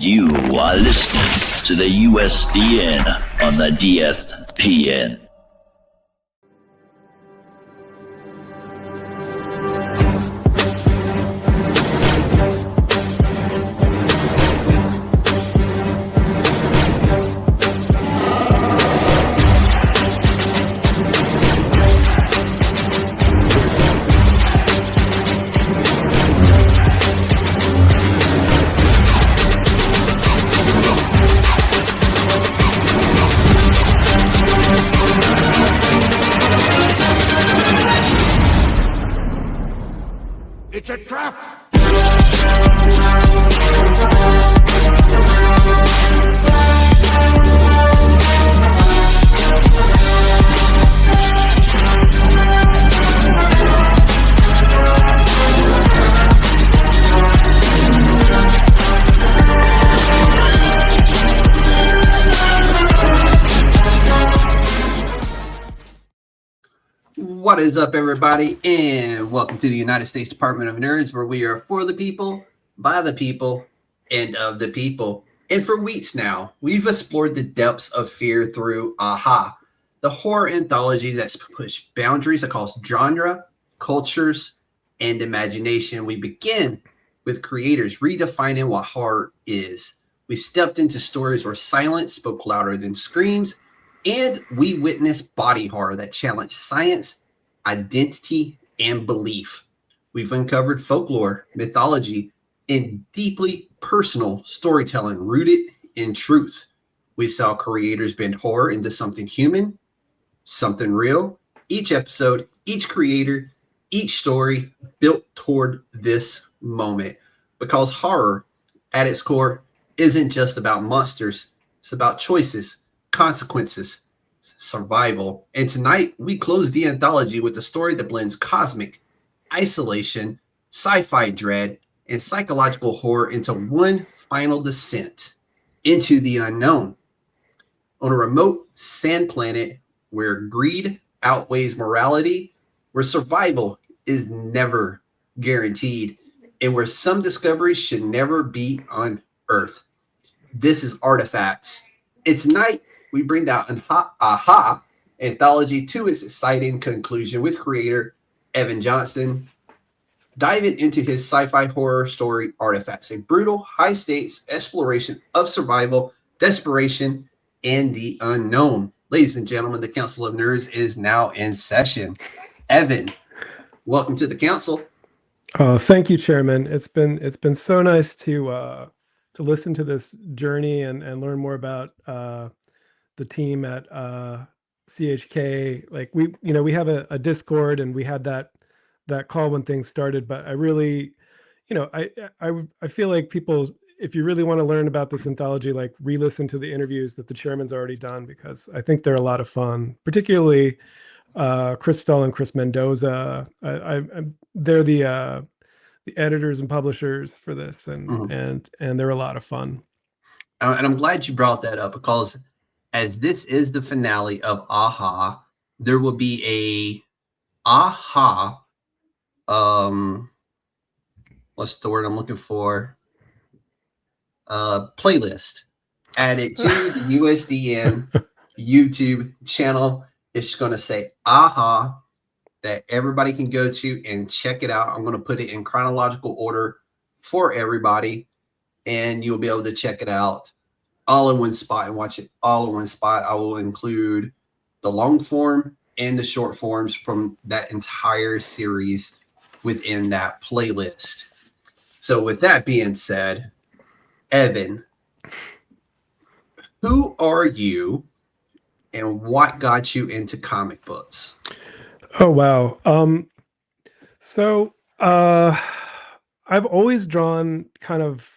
You are listening to the USDN on the DFPN. It's a trap! What is up, everybody, and welcome to the United States Department of Nerds, where we are for the people, by the people, and of the people. And for weeks now, we've explored the depths of fear through AHA, the horror anthology that's pushed boundaries across genre, cultures, and imagination. We begin with creators redefining what horror is. We stepped into stories where silence spoke louder than screams, and we witnessed body horror that challenged science, identity, and belief. We've uncovered folklore, mythology, and deeply personal storytelling rooted in truth. We saw creators bend horror into something human, something real. Each episode, each creator, each story built toward this moment. Because horror, at its core, isn't just about monsters. It's about choices, consequences, survival. And tonight we close the anthology with a story that blends cosmic isolation, sci-fi dread, and psychological horror into one final descent into the unknown. On a remote sand planet where greed outweighs morality, where survival is never guaranteed, and where some discoveries should never be unearthed. This is Artifacts. And tonight we bring out an AHA anthology to its exciting conclusion with creator Evan Johnston, diving into his sci-fi horror story Artifacts, a brutal, high-stakes exploration of survival, desperation, and the unknown. Ladies and gentlemen, the Council of Nerds is now in session. Evan, welcome to the council. Thank you, Chairman. It's been so nice to listen to this journey and learn more about the team at CHK. Like we have a Discord, and we had that call when things started. But I really, I feel like people, if you really want to learn about this anthology, like re-listen to the interviews that the chairman's already done, because I think they're a lot of fun. Particularly Chris Stull and Chris Mendoza. They're the editors and publishers for this, and they're a lot of fun. And I'm glad you brought that up, because as this is the finale of AHA, there will be a AHA, what's the word I'm looking for? Playlist added to the USDN YouTube channel. It's going to say AHA, that everybody can go to and check it out. I'm going to put it in chronological order for everybody, and you'll be able to check it out all in one spot and watch it all in one spot. I will include the long form and the short forms from that entire series within that playlist. So with that being said, Evan, who are you and what got you into comic books? Oh, wow. So I've always drawn kind of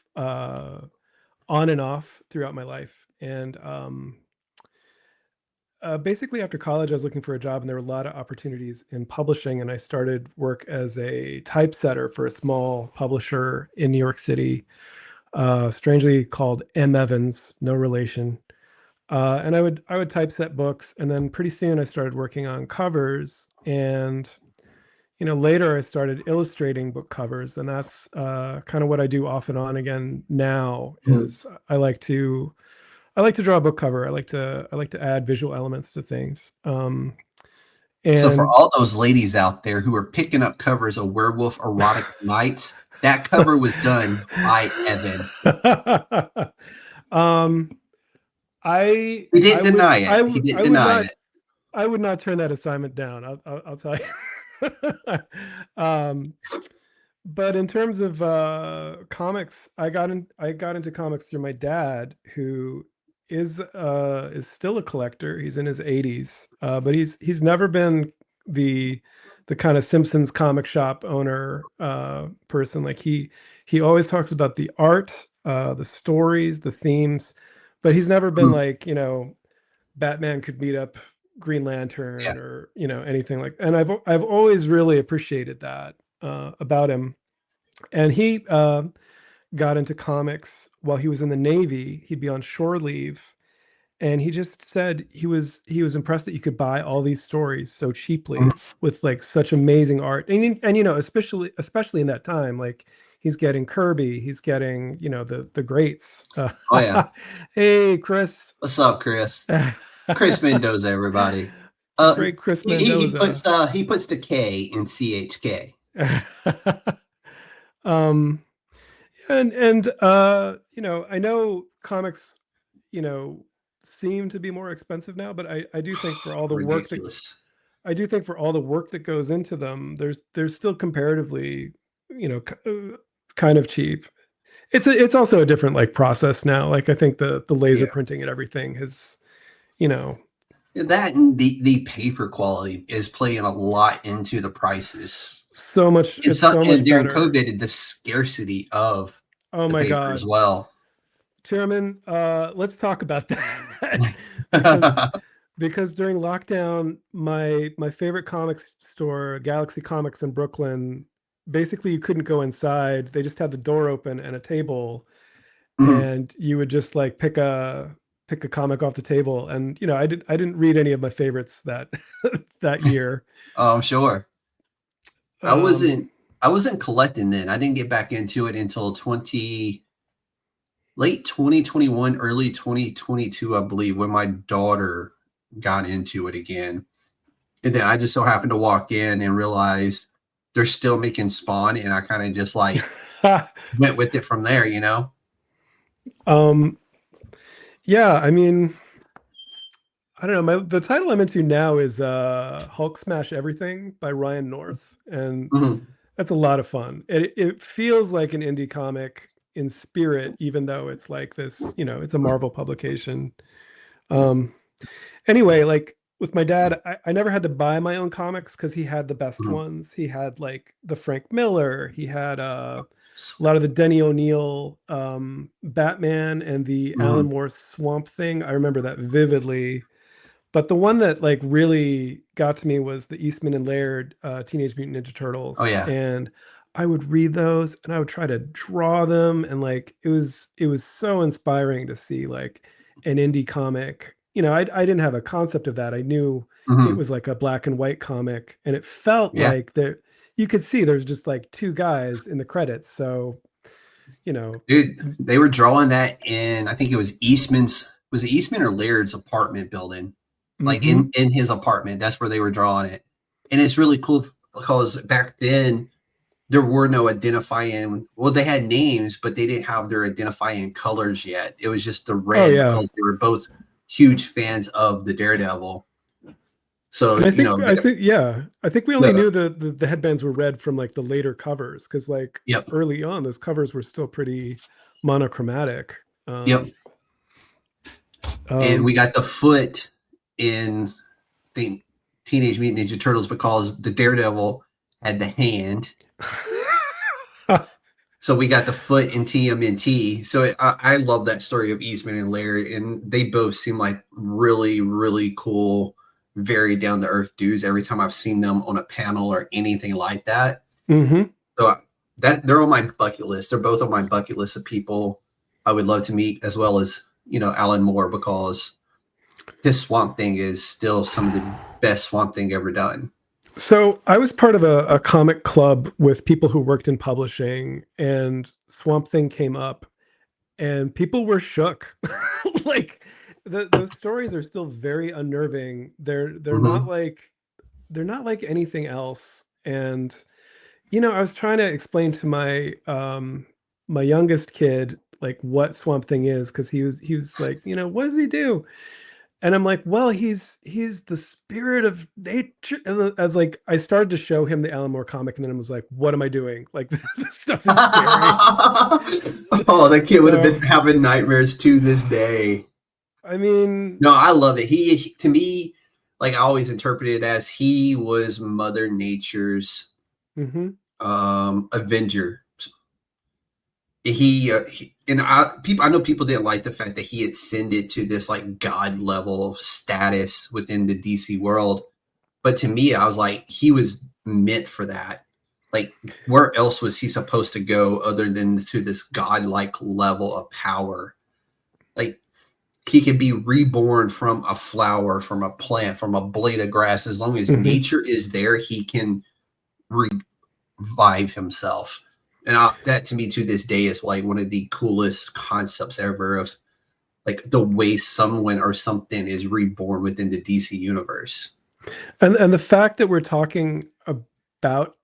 on and off throughout my life. And basically after college, I was looking for a job, and there were a lot of opportunities in publishing. And I started work as a typesetter for a small publisher in New York City, strangely called M. Evans, no relation. And I would typeset books, and then pretty soon I started working on covers. And later I started illustrating book covers, and that's kind of what I do off and on again now. Mhm. Is I like to draw a book cover. I like to add visual elements to things. So for And all those ladies out there who are picking up covers of Werewolf Erotic Nights, that cover was done by Evan. um, I He I didn't would deny I it. He would didn't I would deny not it. I would not turn that assignment down. I'll tell you. um, but in terms of comics, I got into comics through my dad, who is still a collector. He's in his 80s, but he's never been the the kind of Simpsons comic shop owner person. Like he always talks about the art, the stories, the themes, but he's never been Mhm. like, Batman could beat up Green Yeah. Lantern, or anything like. And I've always really appreciated that about him. And he got into comics while he was in the Navy. He'd be on shore leave, and he just said he was impressed that you could buy all these stories so Mhm. cheaply with like such amazing art. And especially in that time, like he's getting Kirby, he's getting the greats. Oh yeah. Hey, Chris. What's up, Chris? Chris Mendoza, everybody. The great Chris He Mendoza. puts the K in CHK. um and I know comics you know seem to be more expensive now, but I do think for all the work that Ridiculous. I do think for all the work that goes into them, there's still comparatively, kind of cheap. It's also a different like process now. Like I think the laser Yeah. printing and everything has, you know, That and the paper quality is playing a lot into the prices. so much. And It's so and much during better. COVID, the scarcity of Oh the my paper as God, well. Chairman, let's talk about that. because because during lockdown, my favorite comics store, Galaxy Comics in Brooklyn, basically you couldn't go inside. They just had the door open and a table, Mhm. and you would just like pick a comic off the table. And I didn't read any of my favorites that that year. Oh, I'm sure. I Um, wasn't I wasn't collecting then. I didn't get back into it until late 2021, early 2022, I believe, when my daughter got into it again. And then I just so happened to walk in and realize they're still making Spawn, and I kind of just like went with it from there, you know? um, yeah, I mean, I don't know. The title I'm into now is Hulk Smash Everything by Ryan North, and Mhm. that's a lot of fun. It feels like an indie comic in spirit, even though it's like this, it's a Marvel publication. Um, anyway, like with my dad, I never had to buy my own comics because he had the best Mhm. ones. He had like the Frank Miller, he had a lot of the Denny O'Neil Batman, and the Alan Mhm. Moore Swamp Thing. I remember that vividly. But the one that like really got to me was the Eastman and Laird Teenage Mutant Ninja Oh, Turtles, yeah. and I would read those and I would try to draw them, and like it was so inspiring to see like an indie comic. I didn't have a concept of that. I knew it Mhm. was like a black and white comic, and it felt Yeah. like there you could see there's just like two guys in the credits. So you know, Dude, they were drawing that in, I think it was it Eastman or Laird's apartment building? Like mm-hmm. in his apartment, that's where they were drawing it. And it's really cool because back then there were no identifying, well, they had names, but they didn't have their identifying colors yet. It was just the Oh red yeah. because they were both huge fans of the Daredevil. So, And I you think know, I think yeah, I think we only the knew the headbands were red from like the later covers, because like yep, early on those covers were still pretty monochromatic. yep. And we Um, got the foot in the Teenage Mutant Ninja Turtles because the Daredevil had the hand. So we got the foot in TMNT. So I love that story of Eastman and Larry, and they both seem like really, really cool, very down to earth dudes. Every time I've seen them on a panel or anything like that, mhm. so that they're on my bucket list. They're both on my bucket list of people I would love to meet, as well as Alan Moore, because his Swamp Thing is still some of the best Swamp Thing ever done. So I was part of a comic club with people who worked in publishing, and Swamp Thing came up, and people were shook. Like those stories are still very unnerving. Mhm. They're not like anything else. And I was trying to explain to my youngest kid like what Swamp Thing is, because he was like, what does he do? And I'm like, well, he's the spirit of nature. And as like I started to show him the Alan Moore comic, and then I was like, what am I doing? Like this stuff is scary. Oh, that kid would have been So having nightmares to this day. I mean, No, I love it. To me, like I always interpreted it as he was Mother Nature's mhm, Avenger. And I know people didn't like the fact that he ascended to this like god level status within the DC world, but to me, I was like, he was meant for that. Like, where else was he supposed to go other than to this godlike level of power? Like, he can be reborn from a flower, from a plant, from a blade of grass. As long as mhm. nature is there, he can revive himself. And that to me to this day is like one of the coolest concepts ever of like the way someone or something is reborn within the DC universe. And the fact that we're talking about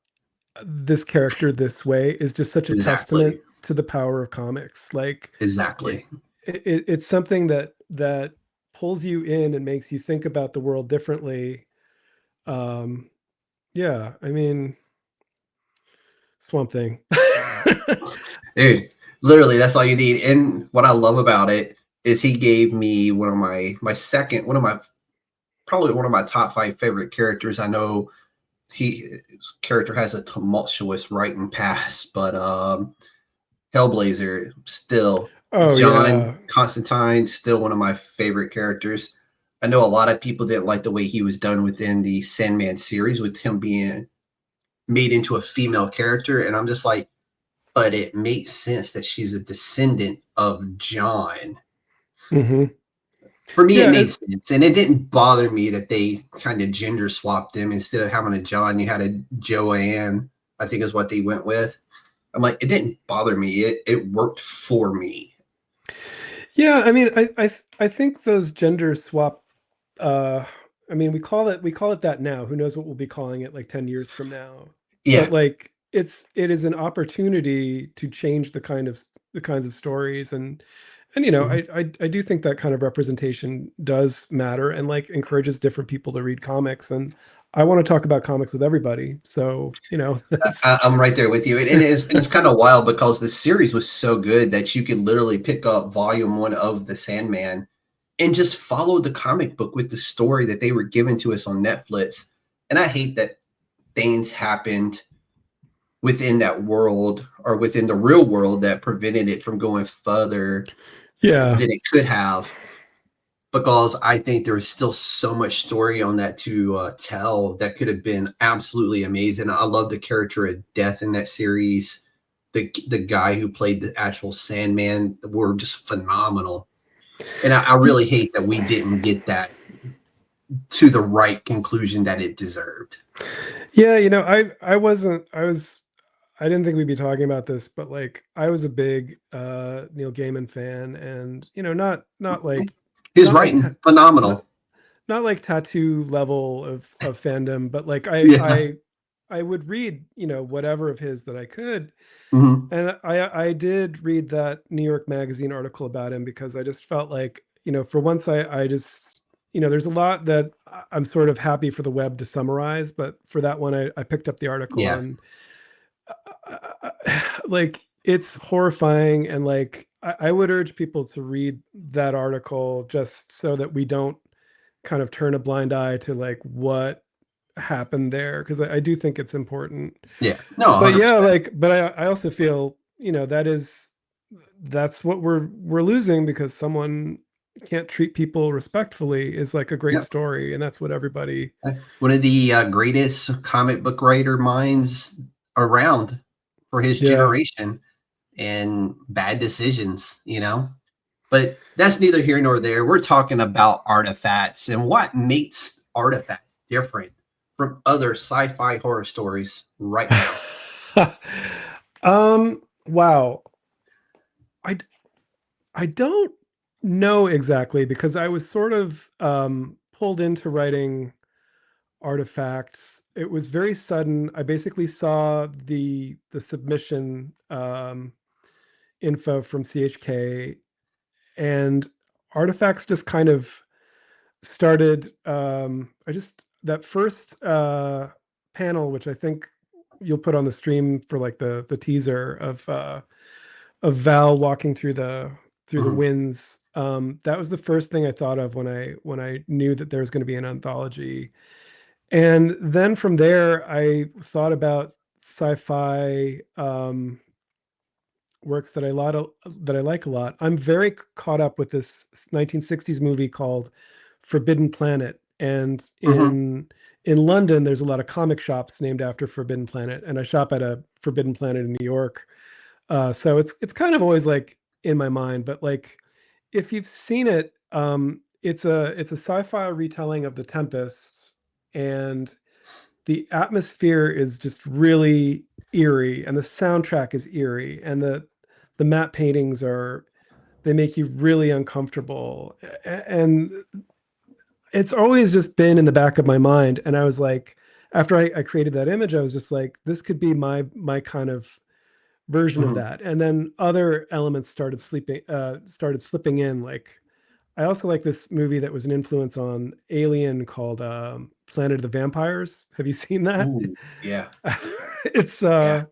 this character this way is just such a testament Exactly. to the power of comics. Like it, Exactly. it's something that pulls you in and makes you think about the world differently. Um, yeah, I mean, Swamp Thing. Dude, literally that's all you need. And what I love about it is he gave me one of my probably one of my top 5 favorite characters. I know his character has a tumultuous writing past, but Hellblazer still, Oh John yeah. Constantine still one of my favorite characters. I know a lot of people didn't like the way he was done within the Sandman series with him being made into a female character, and I'm just like, but it makes sense that she's a descendant of John. Hmm. For me, it Yeah, made sense, and it didn't bother me that they kind of gender swapped them. Instead of having a John, you had a Joanne, I think is what they went with. I'm like, it didn't bother me. It worked for me. yeah. I mean, I think those gender swap. Uh, I mean, we call it that now. Who knows what we'll be calling it like 10 years from now? Yeah. But like, it is an opportunity to change the kinds of stories, and Mhm. I do think that kind of representation does matter, and like encourages different people to read comics. And I want to talk about comics with everybody. So that's I'm right there with you. And it's kind of wild because the series was so good that you could literally pick up volume 1 of The Sandman and just follow the comic book with the story that they were given to us on Netflix. And I hate that things happened within that world or within the real world that prevented it from going further yeah. than it could have, because I think there's still so much story on that to tell that could have been absolutely amazing. I love the character of Death in that series. The guy who played the actual Sandman were just phenomenal. And I really hate that we didn't get that to the right conclusion that it deserved. Yeah, I wasn't I didn't think we'd be talking about this, but like I was a big Neil Gaiman fan, and not like His not like writing, phenomenal. not not like tattoo level of fandom, but like I Yeah. I I would read, whatever of his that I could. Mhm. And I did read that New York Magazine article about him, because I just felt like, for once I just, there's a lot that I'm sort of happy for the web to summarize, but for that one I picked up the article, Yeah. and like it's horrifying, and like I would urge people to read that article just so that we don't kind of turn a blind eye to like what happened there, because I do think it's important. Yeah. No, But yeah, 100%. like, but I also feel, that's what we're losing, because someone can't treat people respectfully is like a great Yeah. story, and that's what everybody. One of the greatest comic book writer minds around for his Yeah. generation, and bad decisions. But that's neither here nor there. We're talking about artifacts and what makes artifacts different. from other sci-fi horror stories right now? Wow. I I don't know exactly because I was sort of pulled into writing artifacts. It was very sudden. I basically saw the submission info from CHK, and artifacts just kind of started. I just that first panel, which I think you'll put on the stream for like the teaser of Val walking through the Mhm. winds. That was the first thing I thought of when I knew that there was going to be an anthology. And then from there, I thought about sci-fi works that that I like a lot. I'm very caught up with this 1960s movie called Forbidden Planet, and Mhm. in London, there's a lot of comic shops named after Forbidden Planet, and I shop at a Forbidden Planet in New York. So it's kind of always like in my mind, but like if you've seen it, it's a sci-fi retelling of The Tempest, and the atmosphere is just really eerie, and the soundtrack is eerie, and the matte paintings are they make you really uncomfortable, and it's always just been in the back of my mind. And I was like, after I created that image, I was just like, this could be my kind of version of Mhm. that. And then other elements started slipping in. Like I also like this movie that was an influence on Alien called Planet of the Vampires. Have you seen that? Ooh, yeah, It's yeah.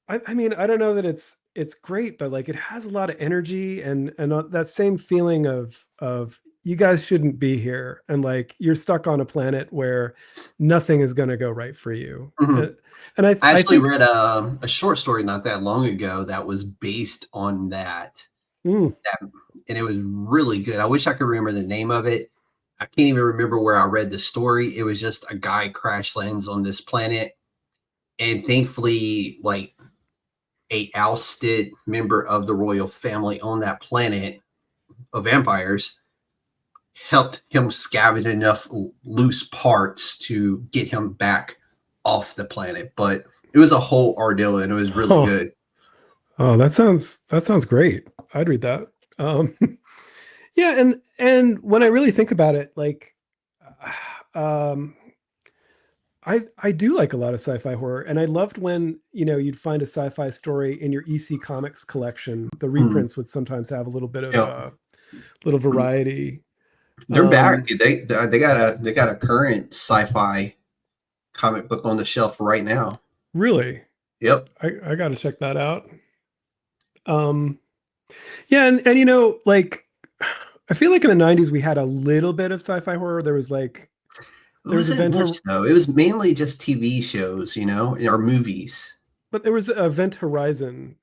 I mean, I don't know that it's great, but like it has a lot of energy, and that same feeling of you guys shouldn't be here, and like you're stuck on a planet where nothing is going to go right for you. Mhm. And I I actually think read a short story not that long ago that was based on that. mm, That and it was really good. I wish I could remember the name of it. I can't even remember where I read the story. It was just a guy crash lands on this planet, and thankfully, like a ousted member of the royal family on that planet of vampires helped him scavenge enough loose parts to get him back off the planet. But it was a whole ordeal, and it was really huh. good. Oh, that sounds great. I'd read that. Um, yeah, and when I really think about it, like, um, I do like a lot of sci-fi horror, and I loved when you'd find a sci-fi story in your EC Comics collection. The Mm, reprints would sometimes have a little bit of yep. little variety. They're back. Um, They got a current sci-fi comic book on the shelf right now. really, Yep. I got to check that out. Um, yeah, and like I feel like in the '90s we had a little bit of sci-fi horror. It There was wasn't Event, much though. It was mainly just TV shows, or movies. but there was Event Horizon,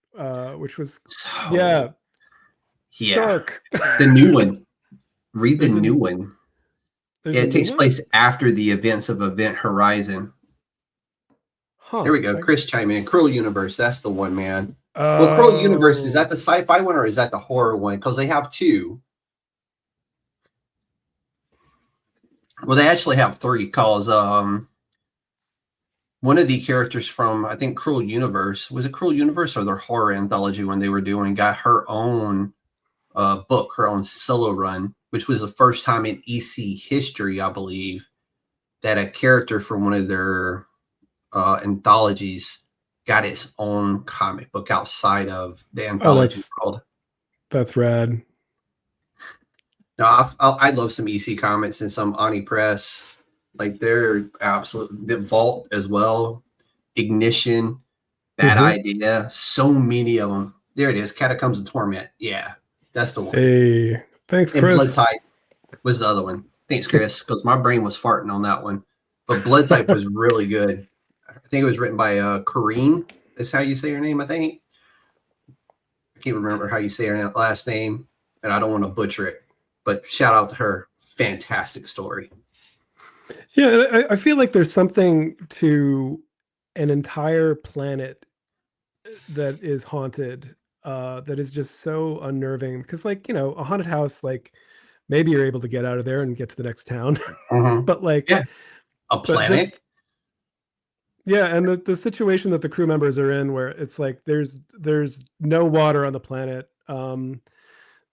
which was So yeah yeah, dark. the new one. Read the there's new a one. there's a It new takes one, place after the events of Event Horizon. There huh? we go. Chris chime in. Cruel Universe. That's the one, man. Well, Cruel Universe, is that Oh, the sci-fi one or is that the horror one? Because they have two. Well, they actually have three. Cause one of the characters from I think Cruel Universe, was it Cruel Universe or their Horror Anthology when they were doing, got her own book, her own solo run, which was the first time in EC history, I believe, that a character from one of their anthologies got its own comic book outside of the oh, anthology world. that's rad. No, I love some EC comics and some Ani Press. Like they're absolute. The Vault as well. Ignition. Bad Hmm. Idea. So many of them. There it is. Catacombs of Torment. Yeah, that's the one. Hey, thanks, And Blood Chris. Type was the other one. Thanks, Chris, because my brain was farting on that one. But Blood Type was really good. I think it was written by Corrine. Is how you say her name, I think. I can't remember how you say her last name, and I don't want to butcher it. But shout out to her. Fantastic story. Yeah, I feel like there's something to an entire planet that is haunted, that is just so unnerving. Because, like, a haunted house, like maybe you're able to get out of there and get to the next town, Mm-hmm. but like Yeah. A but planet? just yeah, and the situation that the crew members are in, where it's like there's no water on the planet.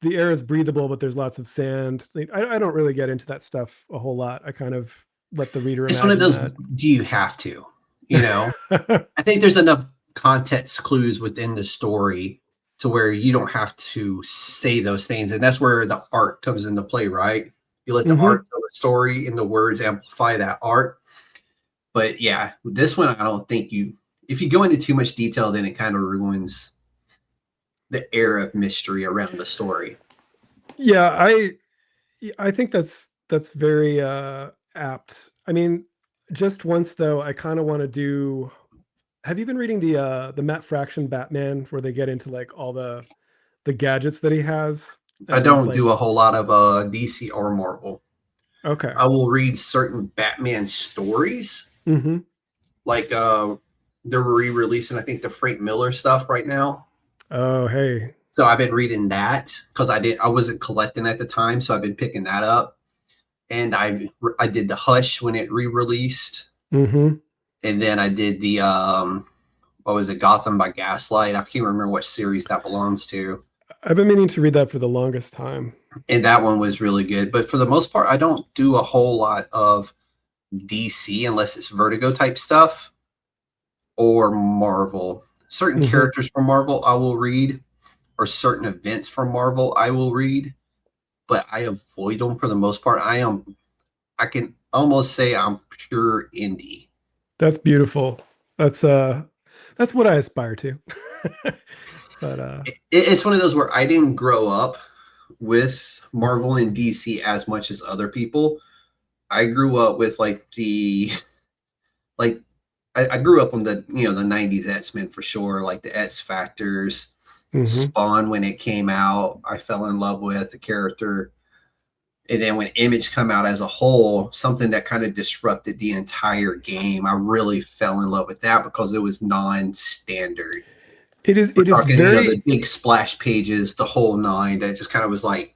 The air is breathable, but there's lots of sand. Like, I don't really get into that stuff a whole lot. I kind of let the reader It's one of imagine those, that. do you have to? You know? I think there's enough context clues within the story to where you don't have to say those things. And that's where the art comes into play, right? You let the Hmm. art tell the story and the words amplify that art. But yeah, this one, I don't think if you go into too much detail, then it kind of ruins the air of mystery around the story. Yeah, I think that's very apt. I mean, just once though, I kind of want to do. Have you been reading the Matt Fraction Batman, where they get into like all the gadgets that he has I and don't like do a whole lot of DC or Marvel. okay. I will read certain Batman stories, Hmm. like they're re-releasing, I think, the Frank Miller stuff right now. Oh, hey. So I've been reading that because I wasn't collecting at the time, so I've been picking that up. And I did the Hush when it re-released, Hmm. and then I did the what was it, Gotham by Gaslight. I can't remember what series that belongs to. I've been meaning to read that for the longest time. And that one was really good. But for the most part, I don't do a whole lot of DC unless it's Vertigo type stuff or Marvel. Certain Hmm. characters from Marvel I will read, or certain events from Marvel I will read, but I avoid them for the most part. I can almost say I'm pure indie. That's beautiful. That's that's what I aspire to. But It's one of those where I didn't grow up with Marvel and DC as much as other people. I grew up with like I grew up on the 90s X-Men for sure, like the X Factors, mhm. Spawn when it came out. I fell in love with the character. And then when Image come out as a whole, something that kind of disrupted the entire game, I really fell in love with that because it was non-standard. We're It is talking, the very big splash pages, the whole nine. That just kind of was like,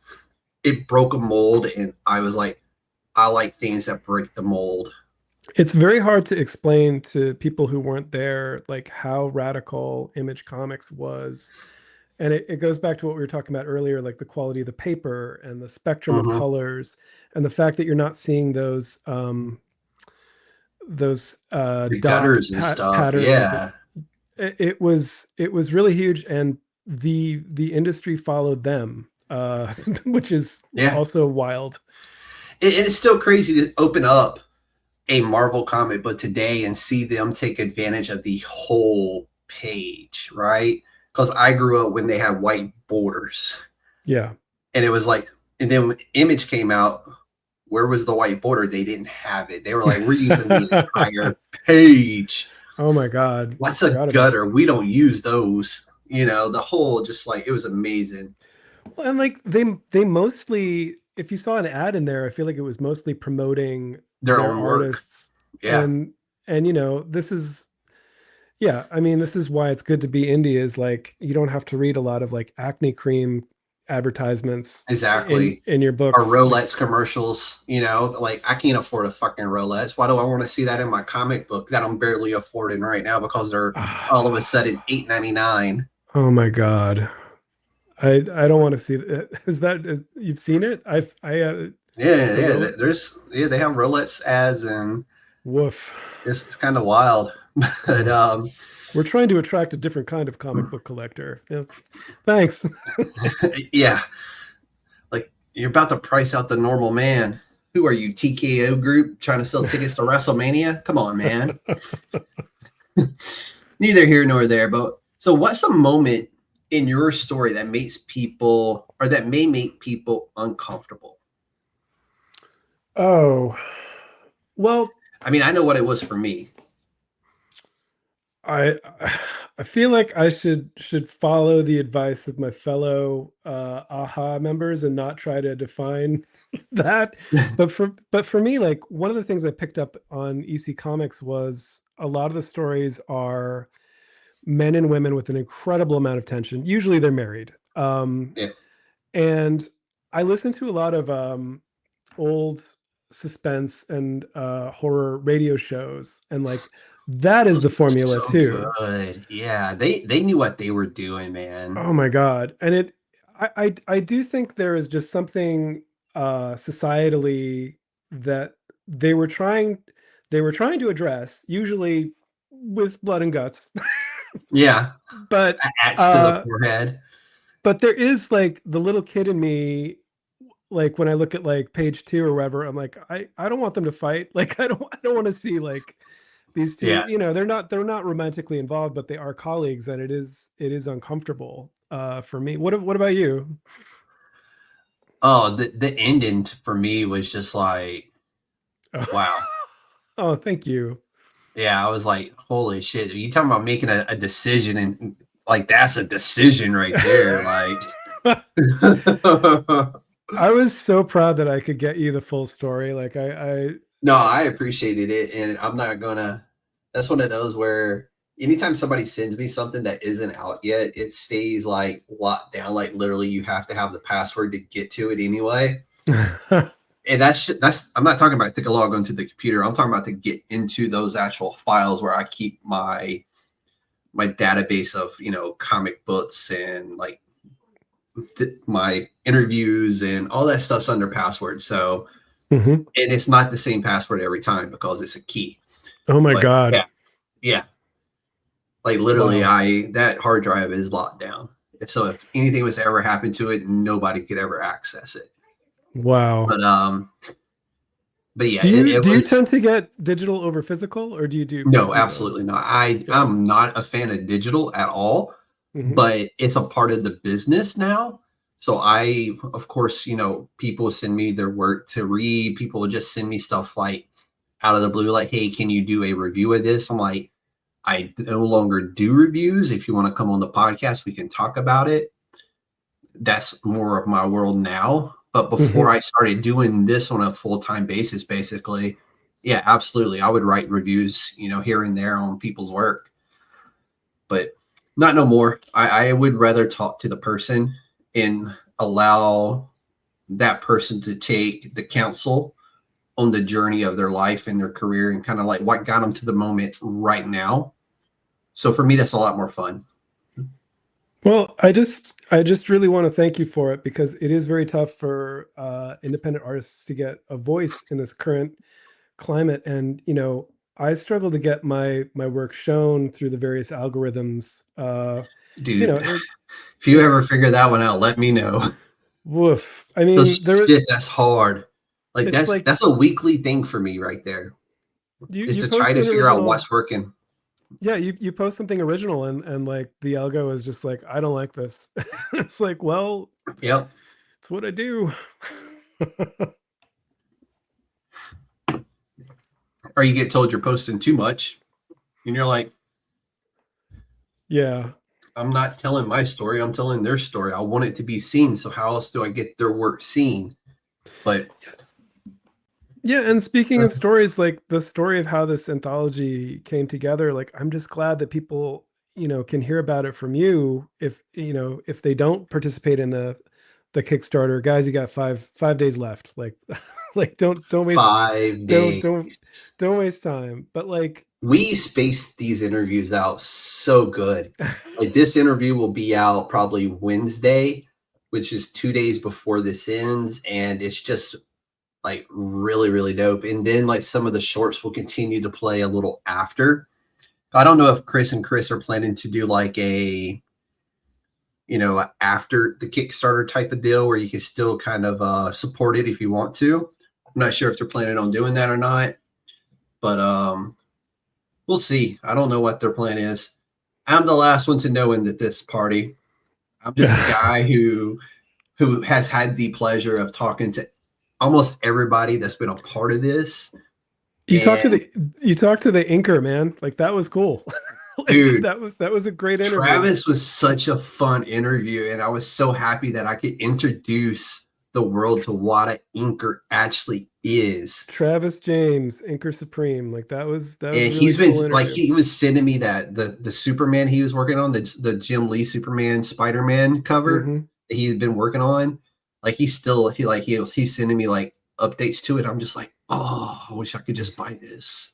it broke a mold, and I was like, I like things that break the mold. it's very hard to explain to people who weren't there like how radical Image Comics was. And it goes back to what we were talking about earlier, like the quality of the paper and the spectrum of Mm-hmm. colors and the fact that you're not seeing those The dot gutters and stuff, patterns. yeah. It was really huge, and the industry followed them, which is Yeah. also wild. It's still crazy to open up a Marvel comic book today and see them take advantage of the whole page, right? Because I grew up when they had white borders, Yeah. and it was like, and then when Image came out, where was the white border? They didn't have it. They were like, we're using the entire page. Oh my God, I What's a forgot about gutter? We don't use those. The whole, just like, it was amazing. well, and like they mostly, if you saw an ad in there, I feel like it was mostly promoting Their their own work. artists, Yeah, and this is yeah, I mean, this is why it's good to be indie, is like you don't have to read a lot of like acne cream advertisements exactly. in your Or books. Like, Rolex commercials, like I can't afford a fucking Rolex. Why do I want to see that in my comic book that I'm barely affording right now because they're all of a sudden $8.99? oh my God. I don't want to see that. You've seen it? Yeah, the yeah. real They have Rolex ads, and woof. it's kind of wild. But We're trying to attract a different kind of comic book collector. Yeah. Thanks. yeah, like you're about to price out the normal man. Who are you, TKO Group, trying to sell tickets to WrestleMania? Come on, man. Neither here nor there. But so, what's a moment in your story that makes people, or that may make people uncomfortable? Oh, well, I mean, I know what it was for me. I I feel like I should follow the advice of my fellow AHA members and not try to define that. But for me, like one of the things I picked up on EC Comics was a lot of the stories are men and women with an incredible amount of tension. Usually they're married. Yeah. And I listen to a lot of old suspense and horror radio shows, and like that is the formula So too. good. Yeah, they knew what they were doing, man. Oh my god. And I do think there is just something societally that they were trying to address, usually with blood and guts. Yeah, But axe to the forehead. but there is like the little kid in me, like when I look at like page 2 or whatever, I'm like, I don't want them to fight. Like I don't want to see like these two, Yeah. you know, they're not romantically involved, but they are colleagues, and it is uncomfortable for me. What about you? Oh, the ending for me was just like, wow. Oh, thank you. Yeah, I was like, holy shit. You talking about making a decision, and like that's a decision right there. Like I was so proud that I could get you the full story. Like I no, I appreciated it, and I'm not gonna. That's one of those where anytime somebody sends me something that isn't out yet, it stays like locked down. Like literally, you have to have the password to get to it anyway. And that's I'm not talking about to log onto the computer. I'm talking about to get into those actual files where I keep my database of comic books and like my interviews and all that stuff's under password. So and it's not the same password every time because it's a key. Oh my god. Yeah. Like literally, Wow. that hard drive is locked down. So if anything was to ever happen to it, nobody could ever access it. Wow. But yeah, Do you it do you was tend to get digital over physical, or do you do no, both? absolutely not. Yeah. I'm not a fan of digital at all, but it's a part of the business now. So I, of course, people send me their work to read. People will just send me stuff like out of the blue, like, hey, can you do a review of this? I'm like, I no longer do reviews. If you want to come on the podcast, we can talk about it. That's more of my world now. But before I started doing this on a full-time basis, basically, yeah, absolutely. I would write reviews, here and there on people's work, but not no more. I would rather talk to the person and allow that person to take the counsel on the journey of their life and their career and kind of like what got them to the moment right now. So for me, that's a lot more fun. Well, I just really want to thank you for it, because it is very tough for independent artists to get a voice in this current climate. And I struggle to get my work shown through the various algorithms. Dude, It, if you ever figure that one out, let me know. woof. I mean, Shit, that's hard. Like it's like that's a weekly thing for me right there. Is you to try post to an figure out original. what's working. Yeah, you post something original, and like the algo is just like, I don't like this. It's like, well, Yep. it's what I do. Or you get told you're posting too much, and you're like, Yeah. I'm not telling my story. I'm telling their story. I want it to be seen. So how else do I get their work seen? But Yeah, and speaking of stories, like the story of how this anthology came together, like I'm just glad that people, can hear about it from you. If they don't participate in the Kickstarter, guys, you got five days left. Like like don't waste 5 days. don't waste time. But like We spaced these interviews out so good. Like this interview will be out probably Wednesday, which is 2 days before this ends, and it's just like really, really dope. And then like some of the shorts will continue to play a little after. I don't know if Chris and Chris are planning to do like a, after the Kickstarter type of deal where you can still kind of support it if you want to. I'm not sure if they're planning on doing that or not, but we'll see. I don't know what their plan is. I'm the last one to know in this party. I'm just a guy who has had the pleasure of talking to almost everybody that's been a part of this. you talked to the inker, man. Like that was cool. Like, dude, that was a great interview. Travis was such a fun interview, and I was so happy that I could introduce the world to what an inker actually is. Travis James, Inker Supreme. Like that was And really he's been cool like interview. he was sending me that the Superman he was working on, the Jim Lee Superman Spider-Man cover that he's been working on. Like he's sending me like updates to it. I'm just like, oh, I wish I could just buy this.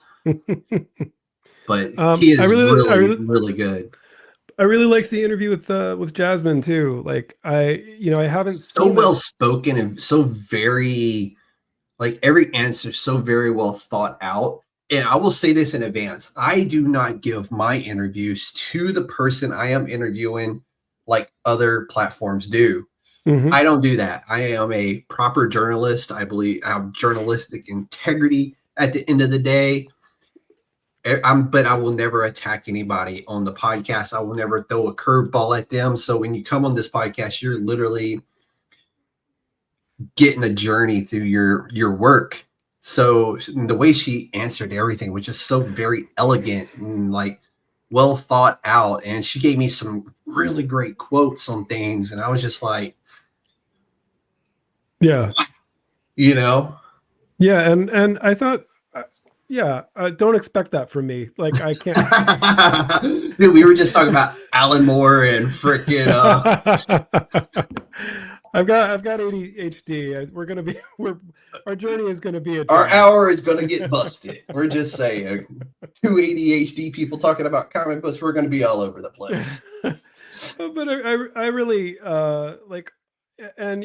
But he I is really, I really, really, really good. I really liked the interview with Jasmine too. Like I haven't So seen well that. spoken and so very, like every answer so very well thought out. And I will say this in advance, I do not give my interviews to the person I am interviewing like other platforms do. Mhm. I don't do that. I am a proper journalist. I believe I have journalistic integrity at the end of the day. But I will never attack anybody on the podcast. I will never throw a curveball at them. So when you come on this podcast, you're literally getting a journey through your work. So the way she answered everything was just so very elegant and like well thought out. And she gave me some really great quotes on things. And I was just like, Yeah. you know, Yeah, and I thought, yeah, don't expect that from me. Like I can't. dude, we were just talking about Alan Moore and freaking I've got ADHD. Our journey is gonna be a our drag. hour is gonna get busted. We're just saying, two ADHD people talking about comic books, we're gonna be all over the place. But I really like, and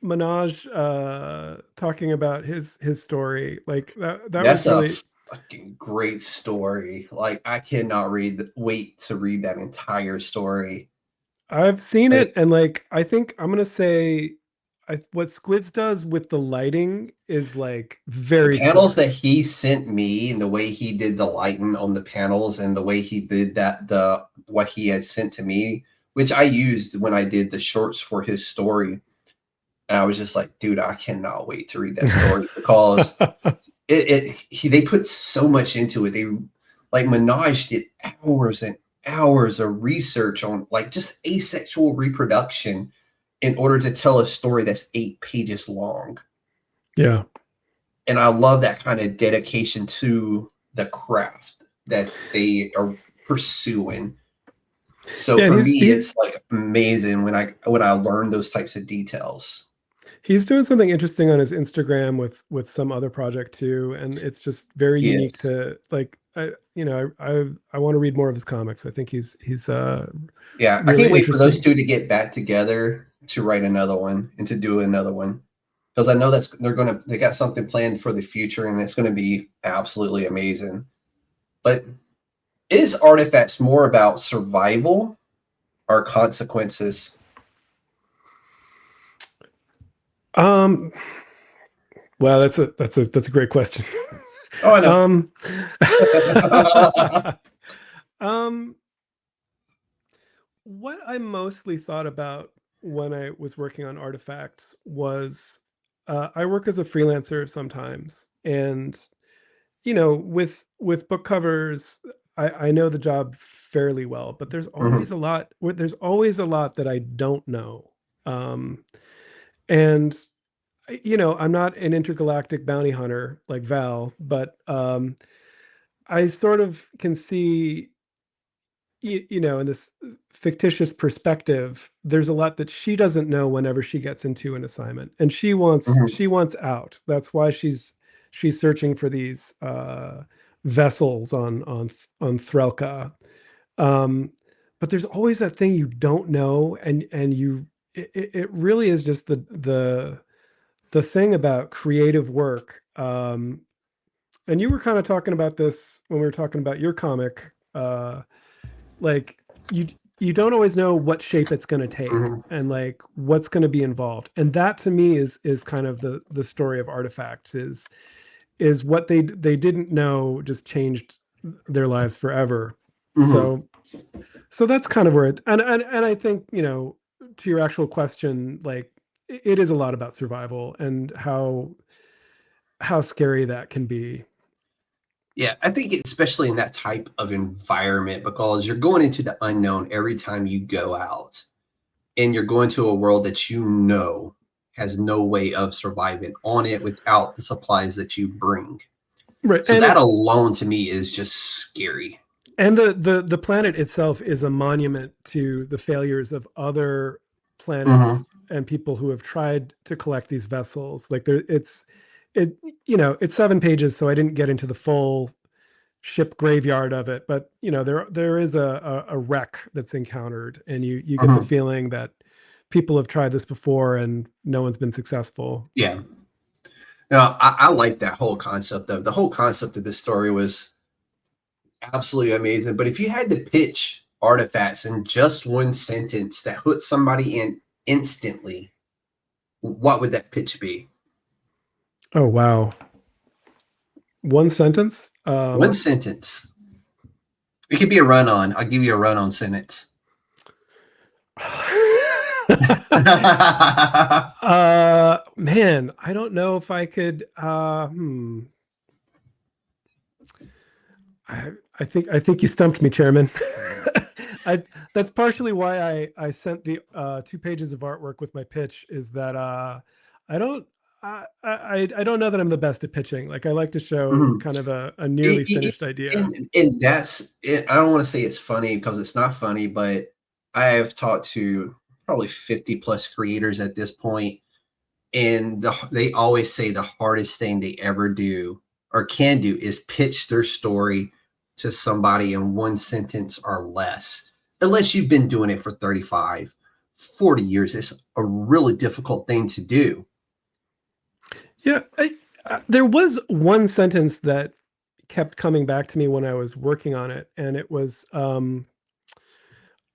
Minaj talking about his story, like that That's was a really. fucking great story. Like I cannot wait to read that entire story. I've seen Like, it, and like I think I'm gonna say, what Squids does with the lighting is like the very panels smart. that he sent me and the way he did the lighting on the panels and the way he did that, the what he had sent to me, which I used when I did the shorts for his story. And I was just like, dude, I cannot wait to read that story because they put so much into it. They like Minaj did hours and hours of research on like just asexual reproduction in order to tell a story that's 8 pages long. Yeah. And I love that kind of dedication to the craft that they are pursuing. So Yeah, and for me, it's like amazing when I learn those types of details. he's doing something interesting on his Instagram with some other project too, and it's just very Yes. unique to like I want to read more of his comics. I think he's Yeah, I really can't wait for those interesting. two to get back together to write another one and to do another one because I know they got something planned for the future and it's gonna be absolutely amazing. But is Artifacts more about survival or consequences? Um, wow, that's a great question. Oh, I know. Um, um, what I mostly thought about when I was working on Artifacts was I work as a freelancer sometimes, and with book covers, I know the job fairly well, but there's Mhm. always a lot that I don't know. And I'm not an intergalactic bounty hunter like Val, but I sort of can see, in this fictitious perspective, there's a lot that she doesn't know whenever she gets into an assignment, and Mhm. she wants out. That's why she's searching for these vessels on Threlka. Um, but there's always that thing you don't know, and it really is just the thing about creative work. And you were kind of talking about this when we were talking about your comic. Like you you don't always know what shape it's going to take Mhm. and like what's going to be involved. And that to me is kind of the story of Artifacts is what they didn't know just changed their lives forever. Mhm. So that's kind of where and I think, to your actual question, like it is a lot about survival and how scary that can be. Yeah, I think especially in that type of environment because you're going into the unknown every time you go out, and you're going to a world that you know has no way of surviving on it without the supplies that you bring. Right. So that alone to me is just scary. And the planet itself is a monument to the failures of other planets Mhm. and people who have tried to collect these vessels. Like it's 7 pages, so I didn't get into the full ship graveyard of it, but there is a wreck that's encountered, and you get the Mhm. feeling that people have tried this before and no one's been successful. Yeah. No, I like that whole concept of the whole concept of this story was absolutely amazing. But if you had to pitch artifacts in just one sentence that hooked somebody in instantly, what would that pitch be? Oh wow. One sentence. One sentence. It could be a run on. I'll give you a run on sentence. Man, I don't know if I could. I think you stumped me, Chairman. That's partially why I sent the 2 pages of artwork with my pitch. Is that I don't I don't know that I'm the best at pitching. Like, I like to show Mhm. kind of a nearly finished idea. And that's it. I don't want to say it's funny because it's not funny, but I have talked to probably 50 plus creators at this point, and they always say the hardest thing they ever do or can do is pitch their story to somebody in one sentence or less. Unless you've been doing it for 35, 40 years, it's a really difficult thing to do. Yeah, there was one sentence that kept coming back to me when I was working on it, and it was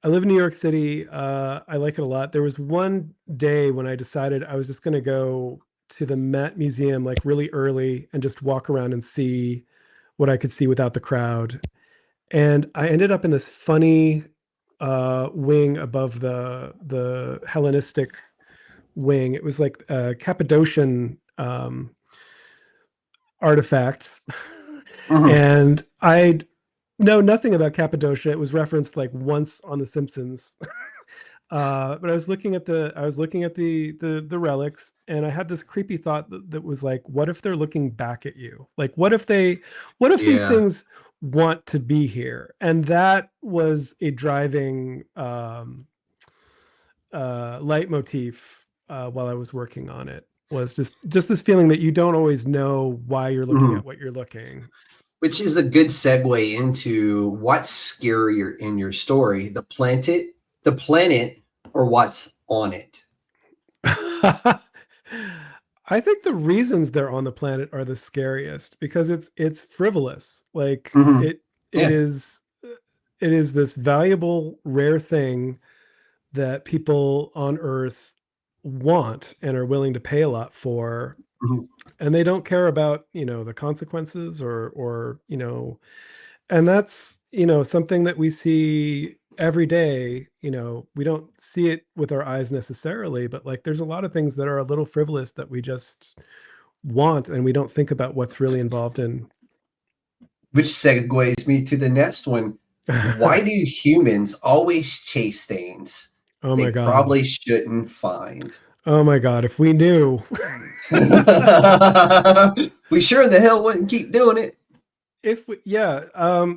I live in New York City. I like it a lot. There was one day when I decided I was just going to go to the Met Museum like really early and just walk around and see what I could see without the crowd. And I ended up in this funny wing above the Hellenistic wing. It was like Cappadocian artifacts. Mhm. And I know nothing about Cappadocia. It was referenced like once on The Simpsons. But I was looking at the relics, and I had this creepy thought that was like, what if they're looking back at you? Like, what if these Yeah. things want to be here? And that was a driving leitmotif while I was working on it. Was just this feeling that you don't always know why you're looking Mhm. at what you're looking. Which is a good segue into what's scarier in your story, the planet, or what's on it. I think the reasons they're on the planet are the scariest because it's frivolous. Like Mhm. it Yeah. is this valuable, rare thing that people on Earth want and are willing to pay a lot for, Mhm. and they don't care about the consequences or and that's something that we see every day. We don't see it with our eyes necessarily, but like there's a lot of things that are a little frivolous that we just want, and we don't think about what's really involved in. Which segues me to the next one. Why do humans always chase things Oh they my god. probably shouldn't find? Oh my god, if we knew. We sure the hell wouldn't keep doing it. If we, yeah,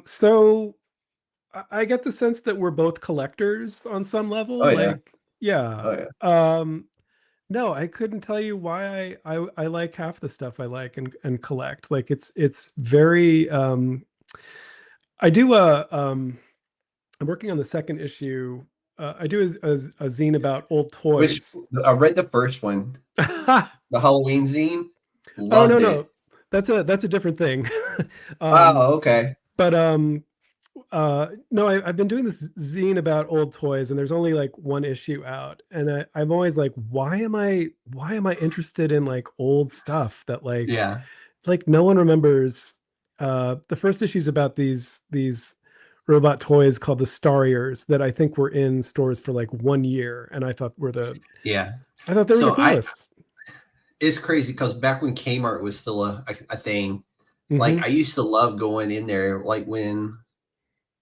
so I get the sense that we're both collectors on some level. Oh yeah. Like, yeah. Oh yeah. No, I couldn't tell you why I like half the stuff I like and collect. Like, it's very I do I'm working on the second issue. I do a zine about old Which toys. I read the first one, Oh the Halloween zine. no, Loved no. it. That's a different thing. um Oh, okay. but no, I've been doing this zine about old toys, and there's only like one issue out, and I'm always like, why am I interested in like old stuff that Yeah. like no one remembers. The first issue is about these robot toys called the Starriers that I think were in stores for like 1 year, and Yeah. I thought they were the So coolest. it's crazy because back when Kmart was still a thing, like Hmm. I used to love going in there, like when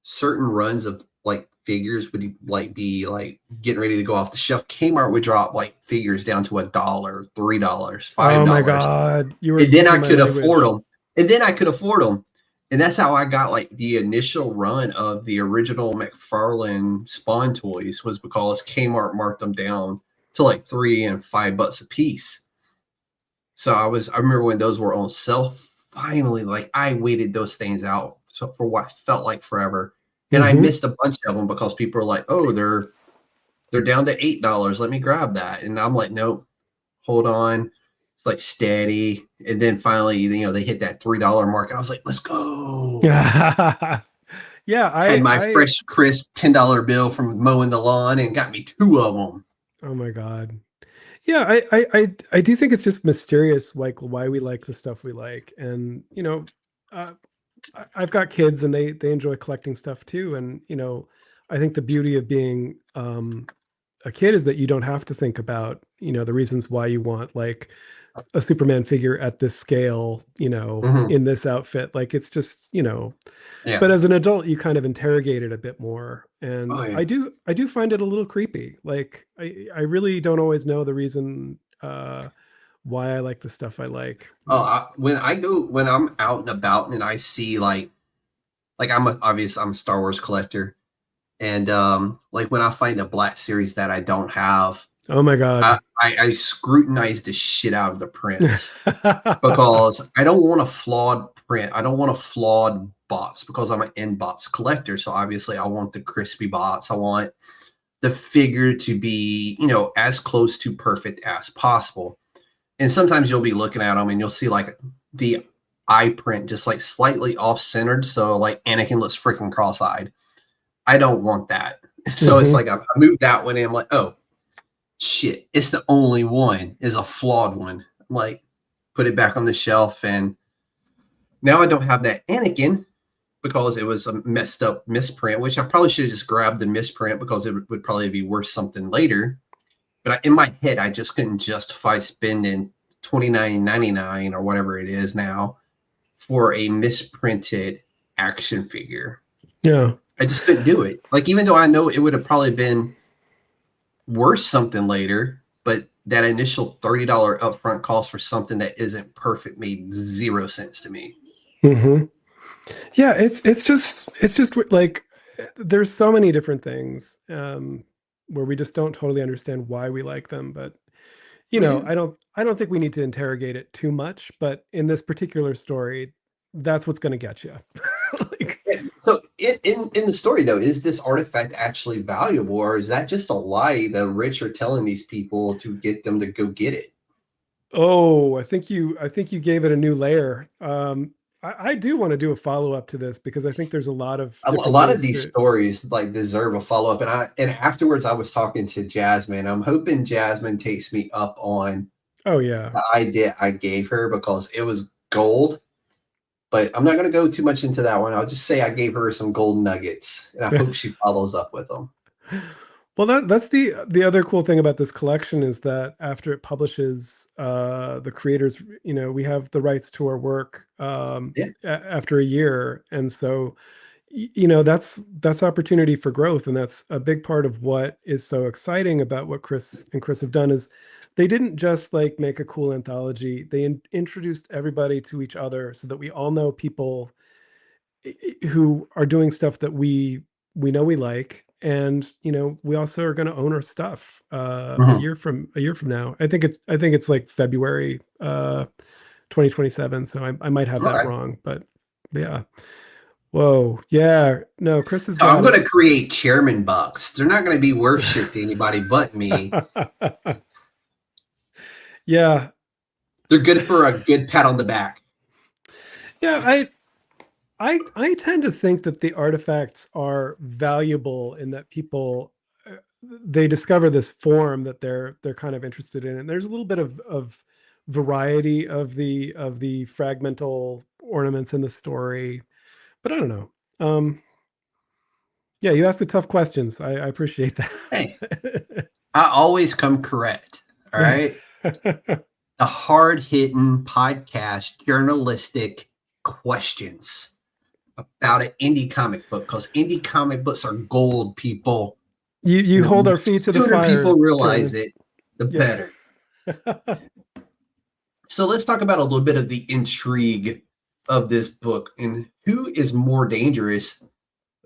certain runs of like figures would like be like getting ready to go off the shelf. Kmart would drop like figures down to $1, $3, Oh my $5, god, you were and then I speaking my could afford language. them. And then I could afford them. And that's how I got like the initial run of the original McFarlane Spawn toys was because Kmart marked them down to like $3 and $5 a piece. So I remember when those were on sale, finally, like I waited those things out for what felt like forever. And I Mm-hmm. missed a bunch of them because people were like, oh, they're down to $8. Let me grab that. And I'm like, nope, hold on. It's like steady. And then finally, they hit that $3 mark. And I was like, let's go. Yeah, Had my fresh, crisp $10 bill from mowing the lawn and got me 2 of them. oh my God. Yeah, I do think it's just mysterious, like why we like the stuff we like. And, uh, I've got kids and they enjoy collecting stuff too. And, I think the beauty of being a kid is that you don't have to think about, the reasons why you want like a Superman figure at this scale, Mhm. in this outfit. Like it's just, Yeah. but as an adult, you kind of interrogate it a bit more. And Oh, yeah. I do find it a little creepy. Like I really don't always know the reason why I like the stuff I like. Oh, when I'm out and about and I see like I'm a Star Wars collector, and like when I find a Black Series that I don't have, Oh my God. I scrutinize the shit out of the prints because I don't want a flawed print. I don't want a flawed box because I'm an end box collector. So obviously I want the crispy box. I want the figure to be, as close to perfect as possible. And sometimes you'll be looking at them and you'll see like the eye print just like slightly off centered. So like Anakin looks freaking cross eyed. I don't want that. So it's like I moved that one and I'm like, oh shit, it's the only one is a flawed one. I'm like, put it back on the shelf. And now I don't have that Anakin because it was a messed up misprint, which I probably should have just grabbed the misprint because it would probably be worth something later. But in my head, I just couldn't justify spending $29.99 or whatever it is now for a misprinted action figure. Yeah. I just couldn't do it. Like, even though I know it would have probably been worth something later, but that initial $30 upfront cost for something that isn't perfect made 0 sense to me. Mm-hmm. Yeah, it's just like there's so many different things where we just don't totally understand why we like them. But I don't think we need to interrogate it too much. But in this particular story, that's what's going to get you. Like, So in the story though, is this artifact actually valuable, or is that just a lie the rich are telling these people to get them to go get it? oh, I think you gave it a new layer. I do want to do a follow up to this because I think there's a lot of A different lot of ways these to. stories like deserve a follow up, and afterwards I was talking to Jasmine. I'm hoping Jasmine takes me up on Oh yeah. the idea I gave her because it was gold. But I'm not going to go too much into that one. I'll just say I gave her some gold nuggets, and I hope she follows up with them. Well, that's the other cool thing about this collection is that after it publishes, the creators, we have the rights to our work Yeah. after a year, and so that's opportunity for growth, and that's a big part of what is so exciting about what Chris and Chris have done is they didn't just like make a cool anthology; they introduced everybody to each other so that we all know people who are doing stuff that we know we like, and we also are going to own our stuff a Mhm. year from now. I think it's like February 2027, so I might have All that right. wrong, but yeah. Whoa, yeah, no, Chris has So I'm got going to it. create chairman bucks. They're not going to be worth shit to anybody but me. Yeah, They're good for a good pat on the back. yeah, I tend to think that the artifacts are valuable in that people they discover this form that they're kind of interested in, and there's a little bit of variety of the fragmental ornaments in the story. But I don't know. Yeah, you asked the tough questions. I appreciate Hey, that. I always come correct. All right. The hard hitting podcast journalistic questions about an indie comic book because indie comic books are gold, people. You And hold the our feet to the sooner people fire, realize Chairman. it, the Yeah. better. So let's talk about a little bit of the intrigue of this book and who is more dangerous,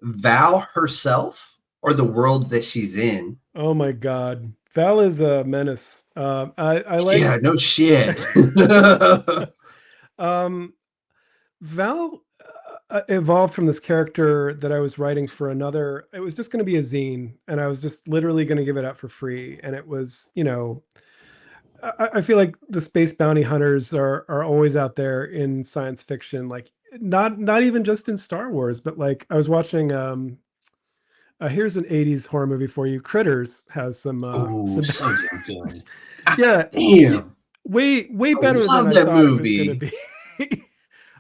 Val herself or the world that she's in. Oh my God, Val is a menace. I like. Yeah, no shit. um, Val evolved from this character that I was writing for another. It was just going to be a zine, and I was just literally going to give it out for free. And it was, I feel like the space bounty hunters are always out there in science fiction, like not even just in Star Wars, but like I was watching. Here's an '80s horror movie for you. Critters has some. Oh, so damn good. Yeah, Damn. way I better than love I that thought movie. it was going to be.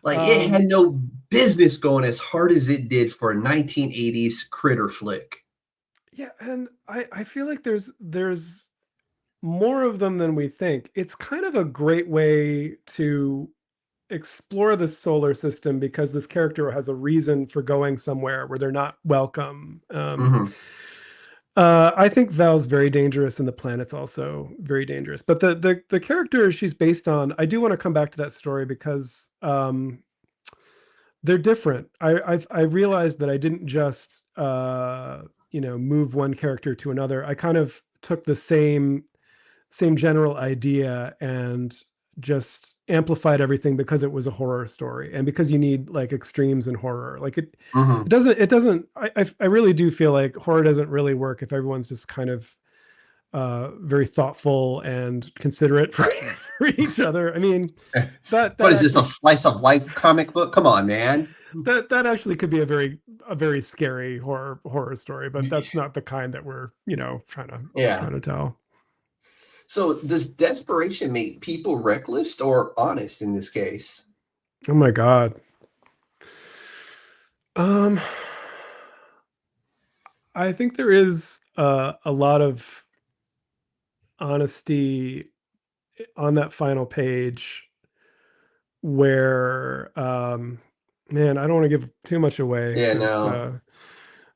Like it had no business going as hard as it did for a 1980s critter flick. Yeah, and I feel like there's more of them than we think. It's kind of a great way to explore the solar system because this character has a reason for going somewhere where they're not welcome. I think Val's very dangerous, and the planet's also very dangerous. But the character she's based on, I do want to come back to that story because they're different. I realized that I didn't just move one character to another. I kind of took the same general idea and just amplified everything because it was a horror story and because you need like extremes in horror. Like it doesn't I really do feel like horror doesn't really work if everyone's just kind of very thoughtful and considerate for each other. I mean, that what is this, a slice of life comic book? Come on, man. That actually could be a very scary horror story, but that's not the kind that we're trying to tell. So does desperation make people reckless or honest in this case? Oh my God. I think there is a lot of honesty on that final page where man, I don't want to give too much away. Yeah, no.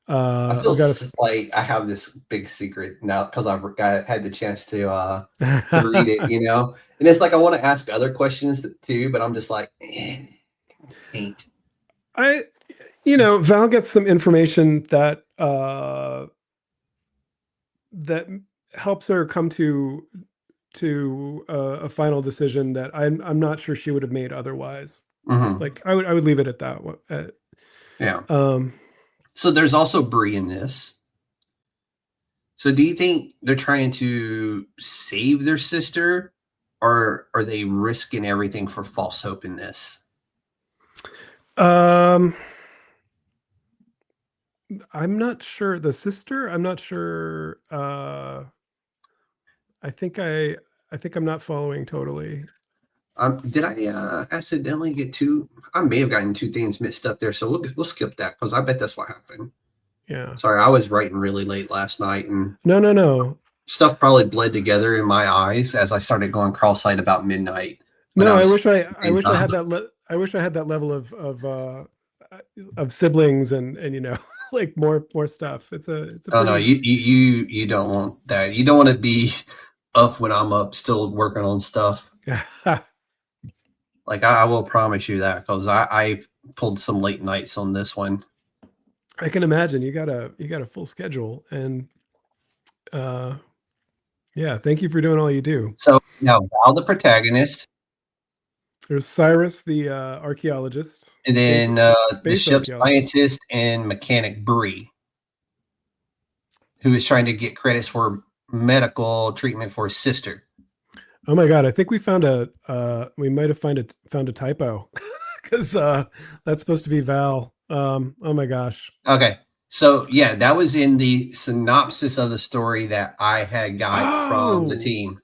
I feel like I have this big secret now because I've had the chance to read it, and it's like I want to ask other questions too, but I'm just like, ain't. Val gets some information that that helps her come to a final decision that I'm not sure she would have made otherwise. Like I would leave it at that. Yeah. So there's also Bree in this. So do you think they're trying to save their sister, or are they risking everything for false hope in this? I'm not sure. The sister, I'm not sure. I think I'm not following totally. Did I accidentally get two? I may have gotten two things mixed up there, so we'll skip that because I bet that's what happened. Yeah. Sorry, I was writing really late last night, and no. Stuff probably bled together in my eyes as I started going cross-eyed about midnight. No, I wish I had that. I wish I had that level of siblings and like more stuff. It's a. Oh no, you don't want that. You don't want to be up when I'm up, still working on stuff. Like I will promise you that because I pulled some late nights on this one. I can imagine you got a full schedule, and yeah, thank you for doing all you do. So now Val, the protagonist. There's Cyrus, the archaeologist, and then the ship scientist and mechanic Bree, who is trying to get credits for medical treatment for his sister. Oh my God! I think we found we might have found a typo because that's supposed to be Val. Oh my gosh. Okay, so yeah, that was in the synopsis of the story that I had got from the team.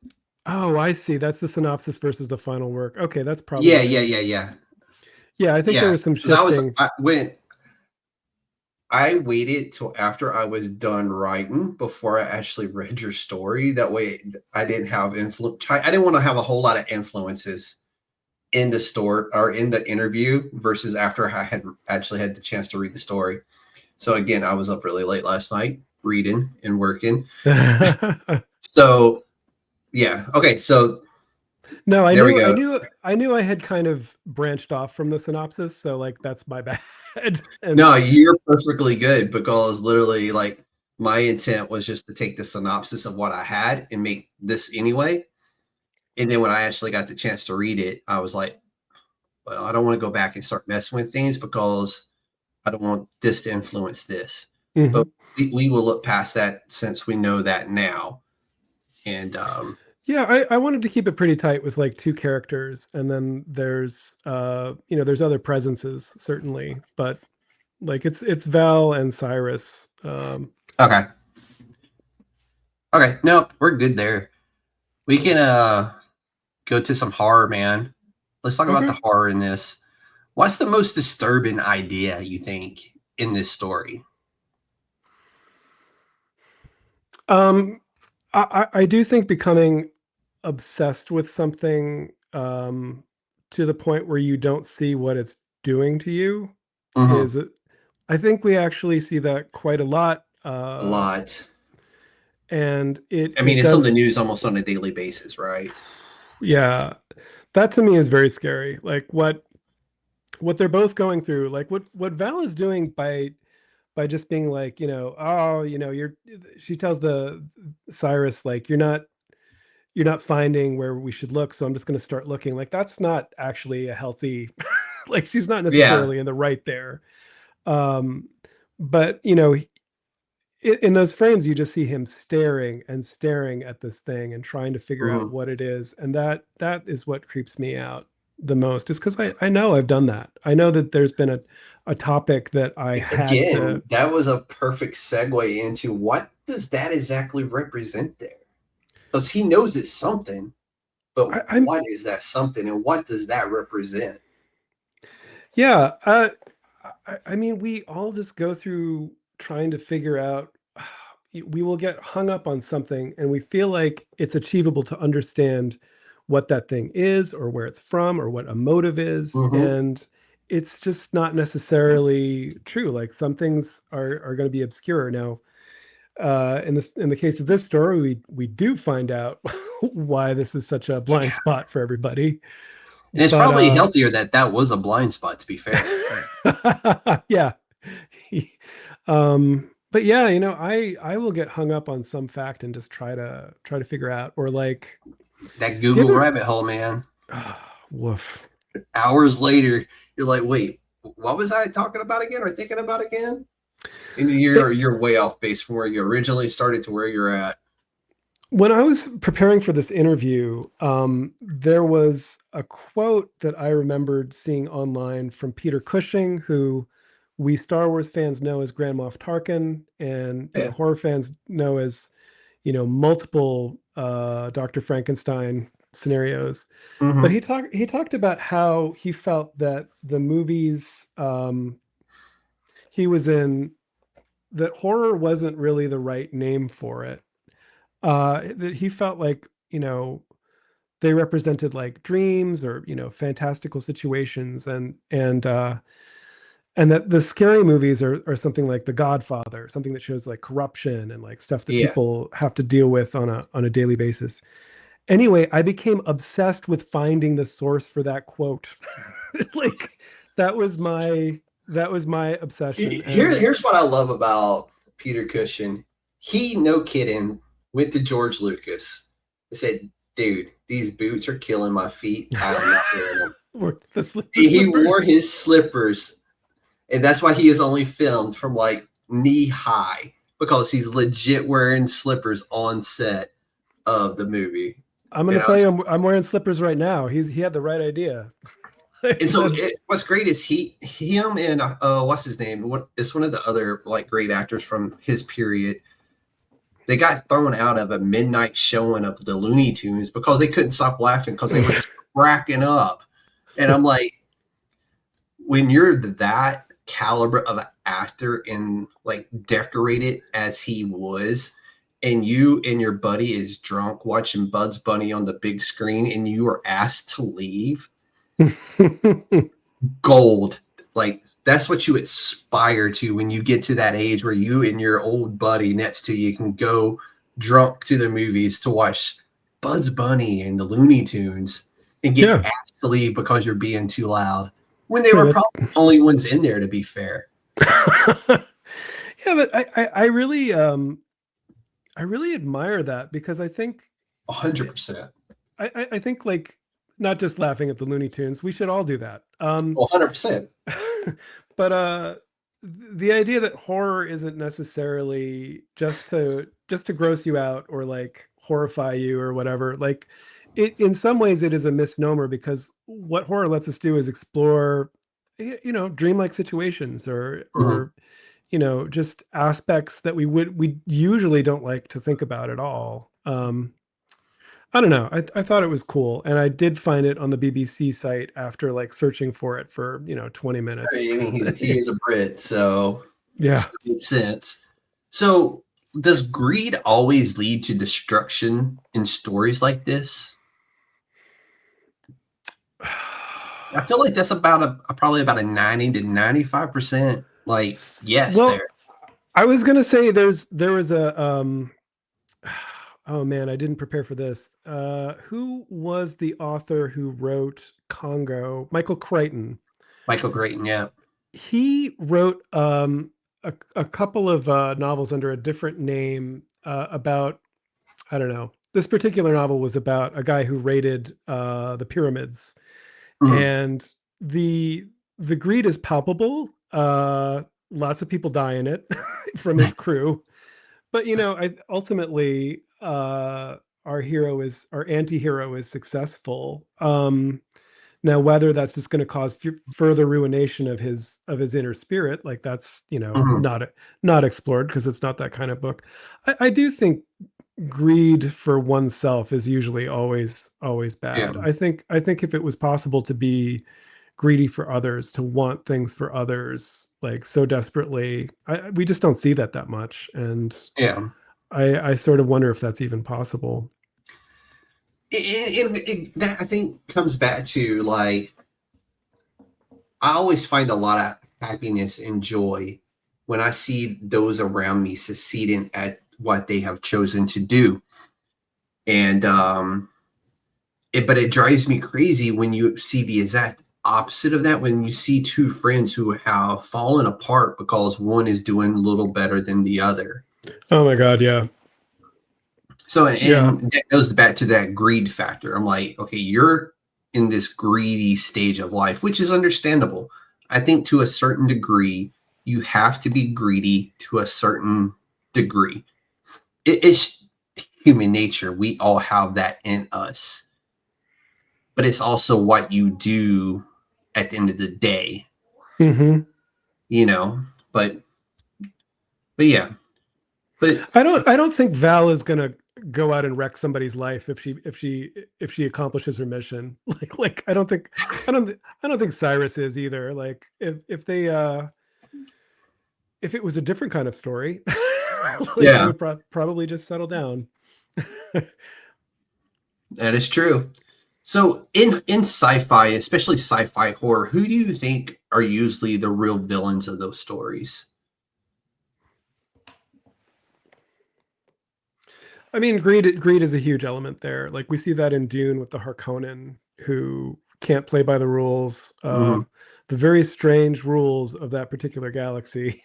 Oh, I see. That's the synopsis versus the final work. Okay, that's probably yeah. Yeah, I think there was some shifting. I waited till after I was done writing before I actually read your story. That way I didn't have influence. I didn't want to have a whole lot of influences in the story or in the interview versus after I had actually had the chance to read the story. So again, I was up really late last night reading and working. So yeah. Okay. So no, I knew I had kind of branched off from the synopsis. So like, that's my bad. No, you're perfectly good because literally like My intent was just to take the synopsis of what I had and make this anyway. And then when I actually got the chance to read it, I was like, well, I don't want to go back and start messing with things because I don't want this to influence this. But we will look past that since we know that now. And yeah, I wanted to keep it pretty tight with like two characters, and then there's there's other presences certainly, but like it's Val and Cyrus. Okay. No, we're good there. We can go to some horror, man. Let's talk about the horror in this. What's the most disturbing idea you think in this story? I do think becoming obsessed with something to the point where you don't see what it's doing to you is, I think we actually see that quite a lot. A lot. And it's on the news almost on a daily basis, right? Yeah. That to me is very scary. Like what they're both going through, like what Val is doing by just being like, she tells the Cyrus, like, you're not finding where we should look, so I'm just going to start looking. Like, that's not actually a healthy, like, she's not necessarily in the right there. But in those frames, you just see him staring and staring at this thing and trying to figure out what it is. And that is what creeps me out the most, is because I know I've done that. I know that there's been a topic that I had to... That was a perfect segue into what does that exactly represent there? Because he knows it's something, but what is that something, and what does that represent? Yeah, I mean, we all just go through trying to figure out. We will get hung up on something, and we feel like it's achievable to understand what that thing is, or where it's from, or what a motive is, and it's just not necessarily true. Like, some things are going to be obscure. Now, in the case of this story, we do find out why this is such a blind spot for everybody. And it's probably healthier that was a blind spot, to be fair. Yeah. But yeah, I will get hung up on some fact and just try to figure out, or like that Google rabbit hole, man. Woof. Hours later, you're like, wait, what was I talking about again, or thinking about again? And you're way off base from where you originally started to where you're at. When I was preparing for this interview, there was a quote that I remembered seeing online from Peter Cushing, who we Star Wars fans know as Grand Moff Tarkin, and horror fans know as, multiple Dr. Frankenstein scenarios. But he talked about how he felt that the movies he was in, that horror wasn't really the right name for it. That he felt like, they represented like dreams or, fantastical situations, and that the scary movies are something like The Godfather, something that shows like corruption and like stuff that people have to deal with on a daily basis. Anyway, I became obsessed with finding the source for that quote. Like, that was my obsession. Here's what I love about Peter Cushing. He, no kidding, went to George Lucas and said, dude, these boots are killing my feet. I'm not wearing them. He wore his slippers, and that's why he is only filmed from like knee high, because he's legit wearing slippers on set of the movie. I'm going to tell you, I'm wearing slippers right now. He had the right idea. And so what's great is him and what's his name? It's one of the other like great actors from his period. They got thrown out of a midnight showing of the Looney Tunes because they couldn't stop laughing because they were cracking up. And I'm like, when you're that caliber of an actor and like decorated as he was, and you and your buddy is drunk watching Bugs Bunny on the big screen, and you are asked to leave, gold. Like, that's what you aspire to when you get to that age where you and your old buddy next to you can go drunk to the movies to watch Bugs Bunny and the Looney Tunes and get asked to leave because you're being too loud, when they were probably the only ones in there, to be fair. Yeah, but I really admire that because I think 100%. I think like not just laughing at the Looney Tunes, we should all do that. 100%. But the idea that horror isn't necessarily just to gross you out or like horrify you or whatever, like it in some ways it is a misnomer because what horror lets us do is explore dreamlike situations or just aspects that we usually don't like to think about at all. I don't know. I thought it was cool, and I did find it on the BBC site after like searching for it for 20 I minutes. mean, he is a Brit, so Yeah. it makes sense. So, does greed always lead to destruction in stories like this? I feel like that's about probably about a 90 to 95% like yes Well, there. I was gonna say there was a oh man, I didn't prepare for this. Who was the author who wrote Congo? Michael Crichton. Michael Crichton, yeah. He wrote a couple of novels under a different name about, I don't know. This particular novel was about a guy who raided the pyramids, Mhm. and the the greed is palpable. Lots of people die in it from his crew, but I ultimately our anti-hero is successful. Now, whether that's just going to cause further ruination of his inner spirit, like that's Mhm. not explored because it's not that kind of book. I do think greed for oneself is usually always Yeah. bad. I think if it was possible to be greedy for others, to want things for others like so desperately, we just don't see that much, and Yeah. I sort of wonder if that's even possible. That I think comes back to like I always find a lot of happiness and joy when I see those around me succeeding at what they have chosen to do. And but it drives me crazy when you see the exact opposite of that, when you see two friends who have fallen apart because one is doing a little better than the other. Oh my God, yeah, So, yeah. and that goes back to that greed factor. I'm like, okay, you're in this greedy stage of life, which is understandable. I think to a certain degree, you have to be greedy to a certain degree. It's human nature. We all have that in us, but it's also what you do at the end of the day, Hmm. you know. But yeah, but I don't think Val is gonna go out and wreck somebody's life if she accomplishes her mission. Like I don't think Cyrus is either. Like if they if it was a different kind of story, like they yeah, would probably just settle down. that is true. So in sci-fi, especially sci-fi horror, who do you think are usually the real villains of those stories? I mean, greed is a huge element there. Like we see that in Dune with the Harkonnen who can't play by the rules, Mhm. the very strange rules of that particular galaxy.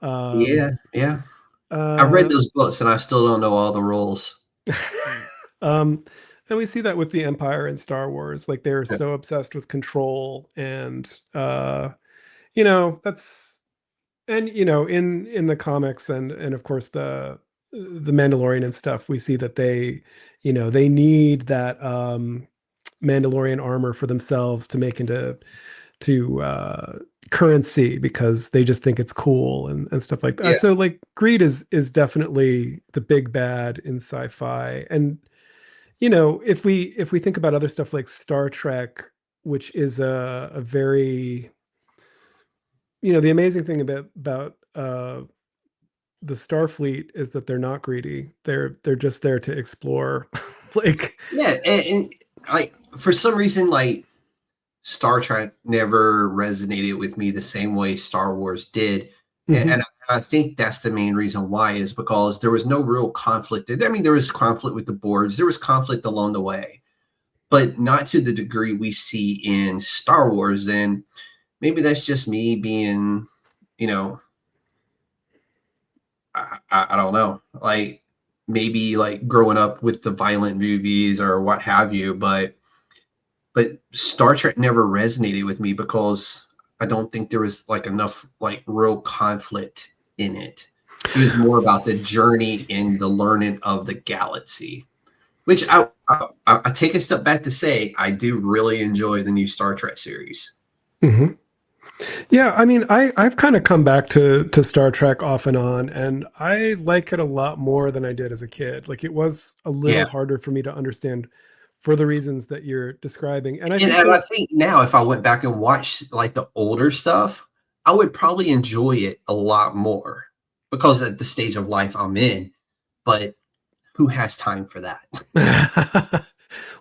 Um, Yeah, yeah. I've read uh, those books and I still don't know all the rules. um, and we see that with the Empire in Star Wars. Like they're Yeah. so obsessed with control, and that's and in the comics and of course the Mandalorian and stuff, we see that they need that Mandalorian armor for themselves to make into to currency because they just think it's cool and stuff like that. Yeah. So like greed is definitely the big bad in sci-fi. And if we think about other stuff like Star Trek, which is a very the amazing thing about the Starfleet is that they're not greedy. They're just there to explore. Like, Yeah, and like for some reason, like Star Trek never resonated with me the same way Star Wars did. mhm. And I think that's the main reason why is because there was no real conflict. I mean, there was conflict with the boards, there was conflict along the way, but not to the degree we see in Star Wars. And maybe that's just me being, you know, I don't know, like maybe like growing up with the violent movies or what have you, but Star Trek never resonated with me because I don't think there was like enough like real conflict in it. It was more about the journey and the learning of the galaxy, which I take a step back to say I do really enjoy the new Star Trek series. Hmm. Yeah, I mean, I've kind of come back to Star Trek off and on, and I like it a lot more than I did as a kid. Like it was a Yeah. little harder for me to understand for the reasons that you're describing. And I And, think and I that, think now if I went back and watched like the older stuff, I would probably enjoy it a lot more because at the stage of life I'm in. But who has time for that?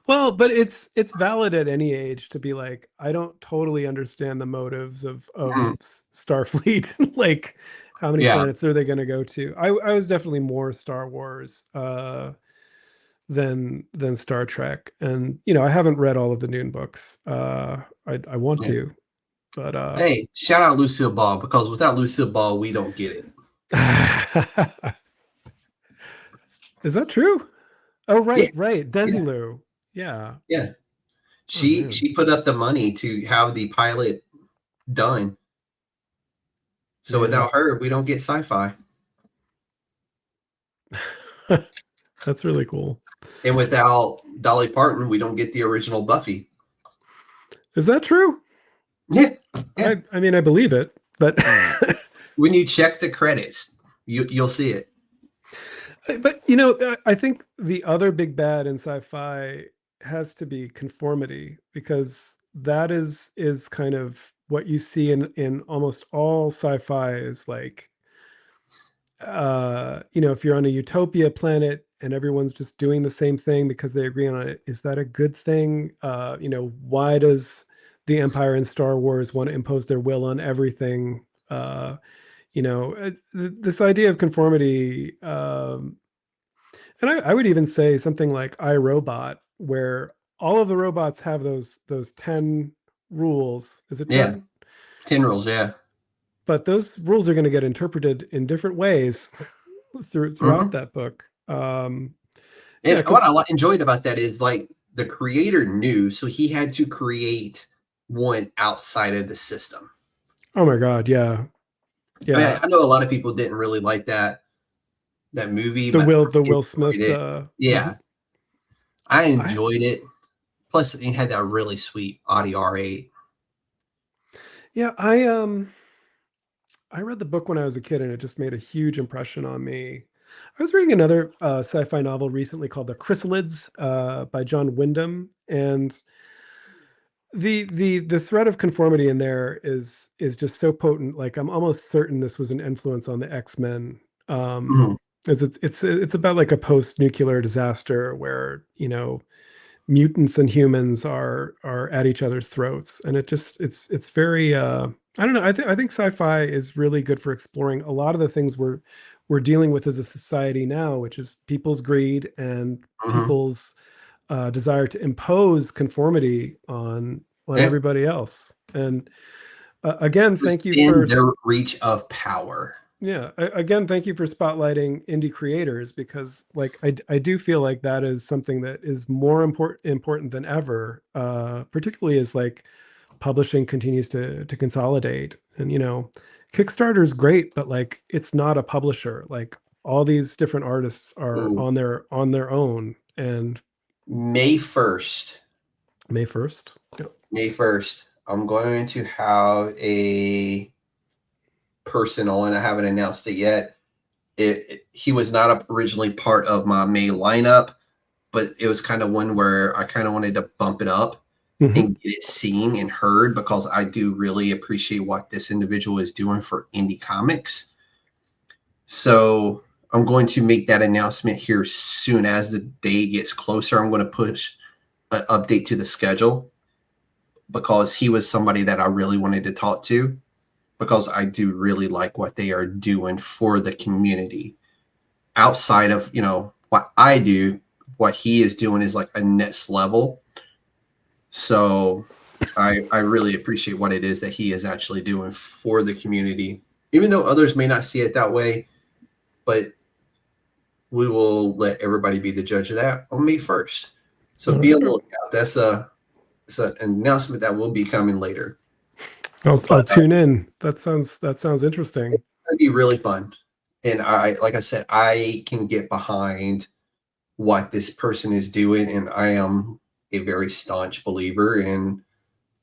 well, but it's valid at any age to be like, I don't totally understand the motives of Mhm. Starfleet. Like, how many Yeah. planets are they going to go to? I was definitely more Star Wars than Star Trek, and I haven't read all of the Dune books. I want Yeah. to, but Hey, shout out Lucille Ball because without Lucille Ball, we don't get it. is that true? Oh, Yeah. right, Yeah. Desilu. Yeah. Yeah. Oh She man. she put up the money to have the pilot done. So Man. without her, we don't get sci-fi. That's really cool. And without Dolly Parton, we don't get the original Buffy. Is that true? Yeah. Yeah. I mean, I believe it, but When you check the credits, you'll see it. but I think the other big bad in sci-fi has to be conformity, because that is kind of what you see in almost all sci-fi is like, if you're on a utopia planet and everyone's just doing the same thing because they agree on it, is that a good thing? Why does the Empire in Star Wars want to impose their will on everything? This idea of conformity, and I would even say something like iRobot, where all of the robots have those 10 rules. Is it Yeah. 10? 10 rules. Yeah. But those rules are going to get interpreted in different ways throughout Mhm. that book. Yeah, And what because, I enjoyed about that is like the creator knew, so he had to create one outside of the system. oh my God, yeah, I mean, yeah. I know a lot of people didn't really like that movie, The but Will I the Will enjoyed Smith. it. Yeah, Mhm. I I enjoyed it. Plus, it had that really sweet Audi R8. yeah, I read the book when I was a kid, and it just made a huge impression on me. I was reading another sci-fi novel recently called The Chrysalids by John Wyndham, and the thread of conformity in there is just so potent. Like I'm almost certain this was an influence on the X-Men. Mhm. As it's about like a post-nuclear disaster where mutants and humans are at each other's throats, and it's very I don't know. I think sci-fi is really good for exploring a lot of the things we're dealing with as a society now, which is people's greed and Mhm. people's desire to impose conformity on Yeah, everybody else. And again, thank you within for their reach of power. yeah, again, thank you for spotlighting indie creators, because like I do feel like that is something that is more important than ever, particularly as like publishing continues to consolidate. And Kickstarter is great, but like it's not a publisher. Like all these different artists are Ooh. on their own. And May 1st, May 1st. Yeah. May 1st, I'm going to have a person on. I haven't announced it yet. He was not originally part of my May lineup, but it was kind of one where I kind of wanted to bump it up Mhm. and get it seen and heard because I do really appreciate what this individual is doing for indie comics. So I'm going to make that announcement here soon as the day gets closer. I'm going to push an update to the schedule because he was somebody that I really wanted to talk to because I do really like what they are doing for the community. Outside of, what I do, what he is doing is like a next level. So I really appreciate what it is that he is actually doing for the community. Even though others may not see it that way, but we will let everybody be the judge of that on May 1st. So All be on right. the lookout. That's an announcement that will be coming later. I'll But tune in. That sounds interesting. it'll be really fun. And like I said, I can get behind what this person is doing, and I am a very staunch believer in.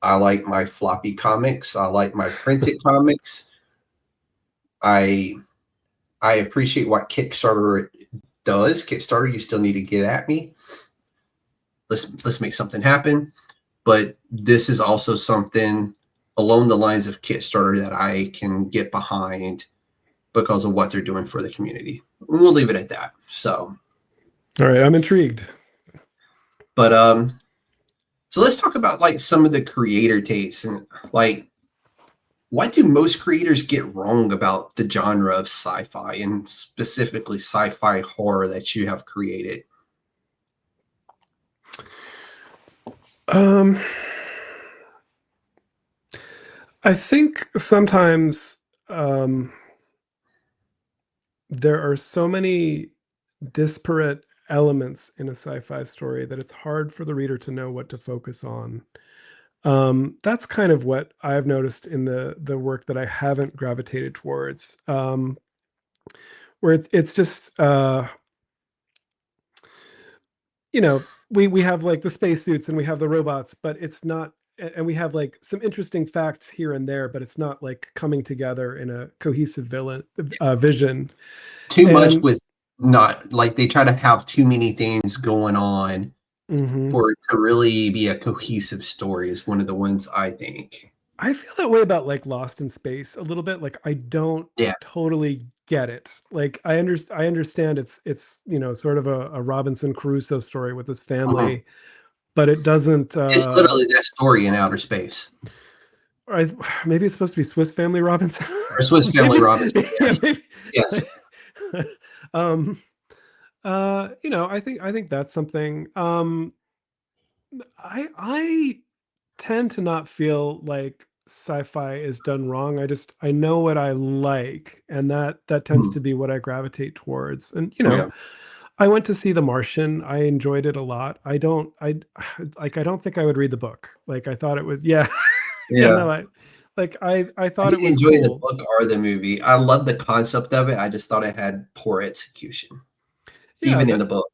I like my floppy comics. I like my printed comics. I appreciate what Kickstarter does. Kickstarter, you still need to get at me. Let's make something happen. But this is also something along the lines of Kickstarter that I can get behind because of what they're doing for the community. We'll leave it at that. So, all right, I'm intrigued. but so let's talk about like some of the creator tastes and like what do most creators get wrong about the genre of sci-fi and specifically sci-fi horror that you have created? I think sometimes there are so many disparate elements in a sci-fi story that it's hard for the reader to know what to focus on. That's kind of what I've noticed in the work that I haven't gravitated towards, where it's just we have like the spacesuits and we have the robots, but it's not, and we have like some interesting facts here and there, but it's not like coming together in a cohesive vision. Too much And with not like they try to have too many things going on mhm. for it to really be a cohesive story is one of the ones I think. I feel that way about like Lost in Space a little bit. Like I don't Yeah. totally get it. Like I understand it's sort of a Robinson Crusoe story with his family, but it doesn't It's literally that story in outer space. maybe it's supposed to be Swiss Family Robinson. Or Swiss Family Maybe, Robinson. yeah, Yes. maybe. Yes. um I think that's something. I tend to not feel like sci-fi is done wrong. I know what I like, and that tends Mhm. to be what I gravitate towards. And Yeah. I went to see The Martian. I enjoyed it a lot. I don't think I would read the book. Like I thought it was, yeah. Yeah, Yeah. no, I I thought it didn't was enjoy the cool. book or the movie. I love the concept of it. I just thought it had poor execution, Yeah, even in but the book.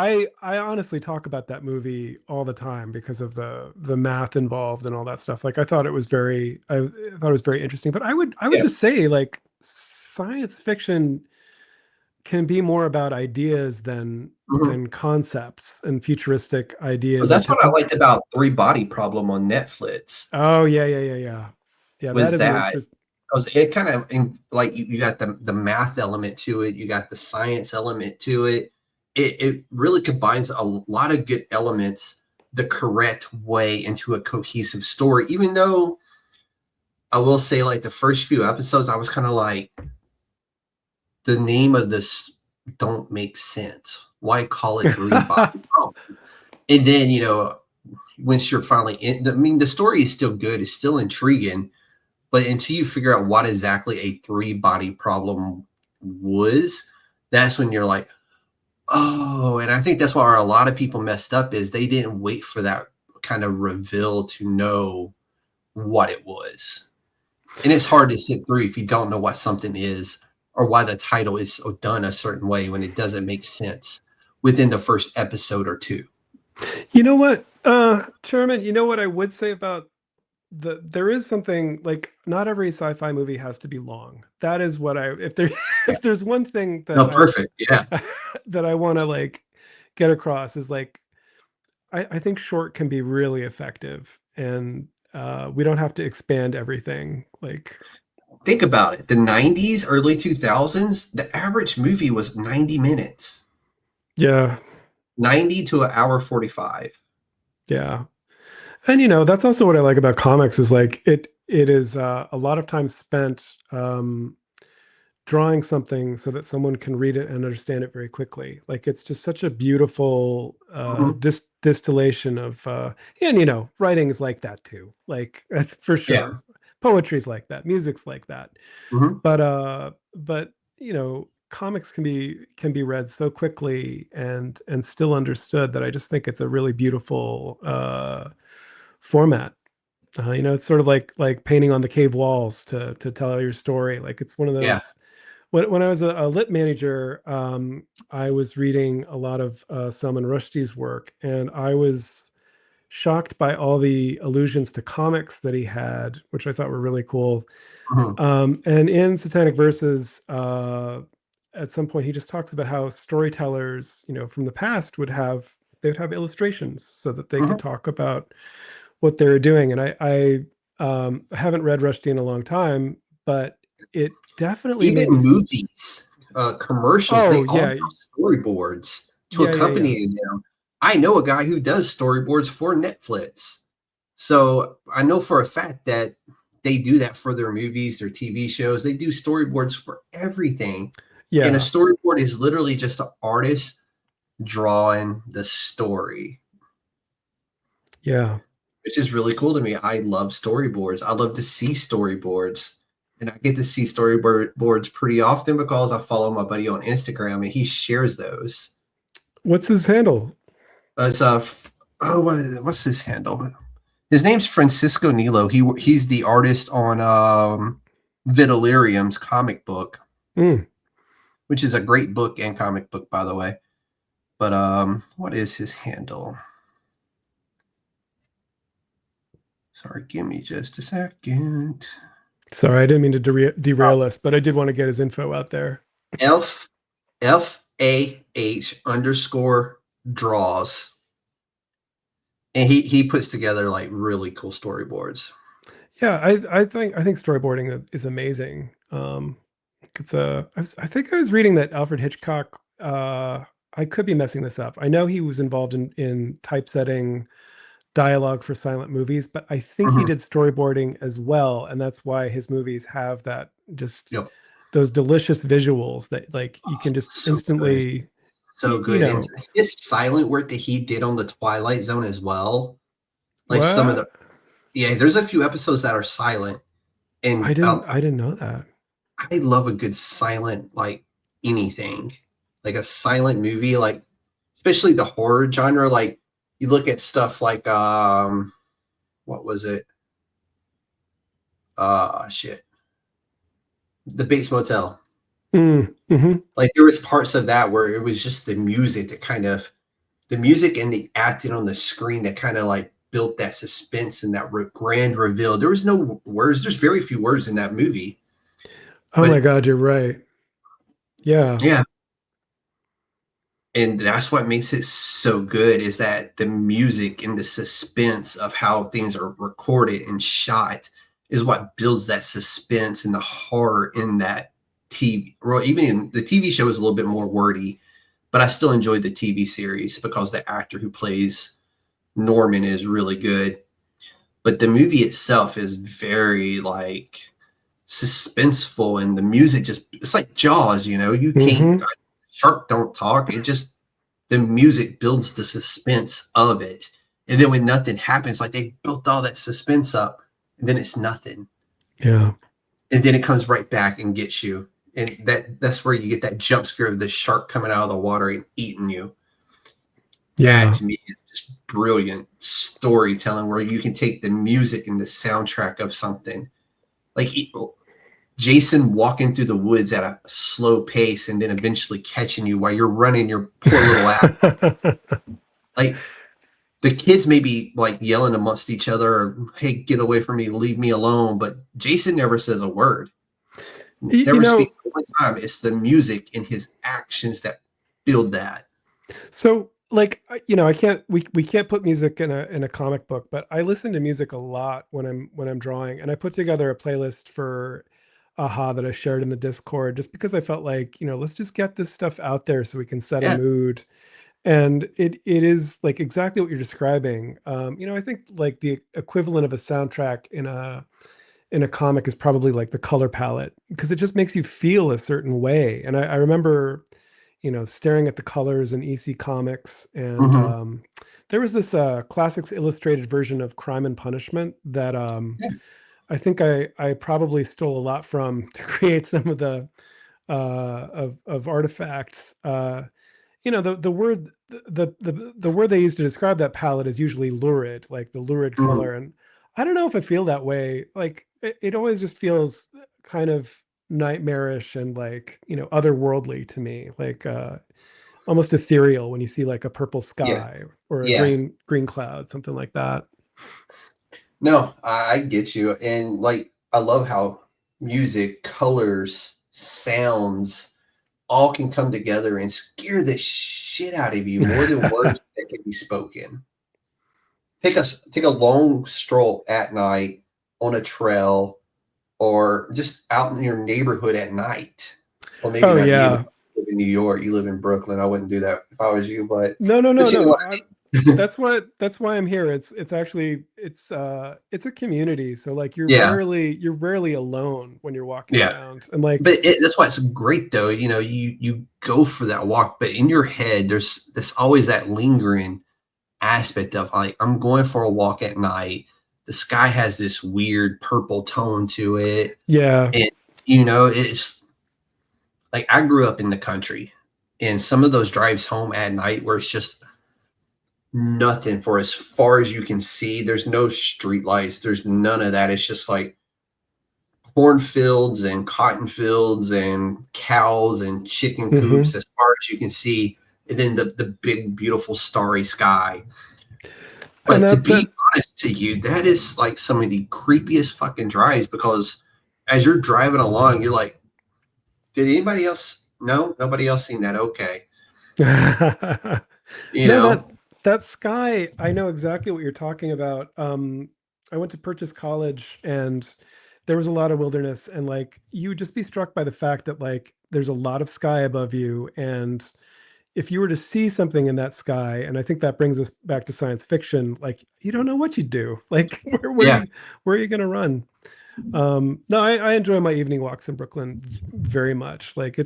I honestly talk about that movie all the time because of the math involved and all that stuff. Like I thought it was very interesting. But I would Yeah. just say like science fiction can be more about ideas Mhm. than concepts and futuristic Well, ideas and that's what I liked about Three Body Problem on Netflix oh yeah. Yeah, that was is an that interest. because it kind of like you got the math element to it, you got the science element to it. It really combines a lot of good elements the correct way into a cohesive story. Even though I will say, like the first few episodes, I was kind of like, the name of this don't make sense. Why call it Three Body Problem? And then once you're finally in, I mean, the story is still good, it's still intriguing, but until you figure out what exactly a three body problem was, that's when you're like, oh, and I think that's why a lot of people messed up is they didn't wait for that kind of reveal to know what it was. And it's hard to sit through if you don't know what something is or why the title is done a certain way when it doesn't make sense within the first episode or two. You know what, Chairman, you know what I would say about there is something like not every sci-fi movie has to be long. That is what if there Yeah. if there's one thing No, that perfect. Yeah. that I want to like get across is like I think short can be really effective, and we don't have to expand everything. Like Think about it. The 90s, early 2000s, the average movie was 90 minutes, yeah, 90 to an hour 45. yeah. And that's also what I like about comics is like it is a lot of time spent drawing something so that someone can read it and understand it very quickly. Like it's just such a beautiful Mhm. distillation of and writing's like that too. Like that's for Yeah. sure. Poetry's like that, music's like that. Mhm. But comics can be read so quickly and still understood that I just think it's a really beautiful format. It's sort of like painting on the cave walls to tell your story. Like it's one of Yeah. those. When I was a lit manager, I was reading a lot of Salman Rushdie's work, and I was shocked by all the allusions to comics that he had, which I thought were really cool. Mhm. And in Satanic Verses, at some point, he just talks about how storytellers, from the past they would have illustrations so that they could Mhm. talk about what they were doing. And I haven't read Rushdie in a long time, but it definitely made Even me. movies, commercials, Oh they all have yeah, storyboards to yeah. accompany them. I know a guy who does storyboards for Netflix. So I know for a fact that they do that for their movies, their TV shows. They do storyboards for everything. And a Yeah, storyboard is literally just an artist drawing the story, yeah. which is really cool to me. I love storyboards. I love to see storyboards. And I get to see storyboards pretty often because I follow my buddy on Instagram and he shares those. What's his handle? As what's his handle? His name's Francisco Nilo. He's the artist on Vitalirium's comic book, Mm. which is a great book and comic book, by the way. But what is his handle? Sorry, give me just a second. Sorry, I didn't mean to derail us, but I did want to get his info out there. FAH _draws. And he puts together like really cool storyboards. Yeah, I think storyboarding is amazing. I think I was reading that Alfred Hitchcock. I could be messing this up. I know he was involved in typesetting dialogue for silent movies, but I think he Mhm. did storyboarding as well, and that's why his movies have that just Yep. those delicious visuals that like you can just So good. instantly, So you good. And know, his silent work that he did on the Twilight Zone as well. Like some of the what? yeah, there's a few episodes that are silent. I And didn't I didn't know that. I love a good silent, like anything, like a silent movie, like especially the horror genre. Like you look at stuff like what was it? Shit, the Bates Motel. Mm-hmm. Like there was parts of that where it was just the music that kind of the music and the acting on the screen that kind of like built that suspense and that grand reveal. There was no words. There's very few words in that movie, Oh my but God, you're right. Yeah. yeah. And that's what makes it so good is that the music and the suspense of how things are recorded and shot is what builds that suspense and the horror in that TV. Well, even in the TV show is a little bit more wordy, but I still enjoyed the TV series because the actor who plays Norman is really good. But the movie itself is very like suspenseful and the music just it's like Jaws, you can't Mm-hmm. shark don't talk. It just the music builds the suspense of it. And then when nothing happens, like they built all that suspense up, and then it's nothing. Yeah. And then it comes right back and gets you. And that's where you get that jump scare of the shark coming out of the water and eating you. That Yeah. to me is just brilliant storytelling where you can take the music and the soundtrack of something. Like Jason walking through the woods at a slow pace and then eventually catching you while you're running your poor little ass. Like the kids may be like yelling amongst each other or, hey, get away from me, leave me alone. But Jason never says a word, You never know, speaks one time. It's the music and his actions that build that. so like I can't we can't put music in a comic book, but I listen to music a lot when I'm drawing, and I put together a playlist for Aha that I shared in the Discord just because I felt like, let's just get this stuff out there so we can set a Yeah. mood. And it is like exactly what you're describing. I think like the equivalent of a soundtrack in a comic is probably like the color palette because it just makes you feel a certain way. And I remember, staring at the colors in EC Comics, and Mm-hmm. there was this Classics Illustrated version of Crime and Punishment that Yeah. I think I probably stole a lot from to create some of the of artifacts. The word the word they use to describe that palette is usually lurid, like the lurid color. And I don't know if I feel that way. Like it always just feels kind of nightmarish and like, otherworldly to me, like almost ethereal when you see like a purple Yeah. sky or a Yeah. green cloud, something like that. No, I get you. And like, I love how music, colors, sounds all can come together and scare the shit out of you more than words that can be spoken. Take a long stroll at night on a trail or just out in your neighborhood at night. Well, maybe Oh not you. yeah. You live in New York, you live in Brooklyn. I wouldn't do that if I was you, No, no, no, but you know no. what I mean. That's why I'm here. It's actually it's a community. So like Yeah, you're rarely alone when you're walking yeah. around. And like, But that's why it's great though. You know, you go for that walk, but in your head, there's always that lingering aspect of like, I'm going for a walk at night. The sky has this weird purple tone to it. yeah. And you know, it's like I grew up in the country, and some of those drives home at night where it's just nothing for as far as you can see. There's no street lights, there's none of that. It's just like cornfields and cotton fields and cows and chicken Hmm. coops as far as you can see, and then the big beautiful starry sky. And But to be that honest to you, that is like some of the creepiest fucking drives, because as you're driving along, you're like, did anybody else? No, nobody else seen that. Okay. You no, know? that sky, I know exactly what you're talking about. I went to Purchase College and there was a lot of wilderness, and like you would just be struck by the fact that like there's a lot of sky above you. And if you were to see something in that sky, and I think that brings us back to science fiction, like you don't know what you'd do. Like Yeah. where are you gonna run? No, I enjoy my evening walks in Brooklyn very much. Like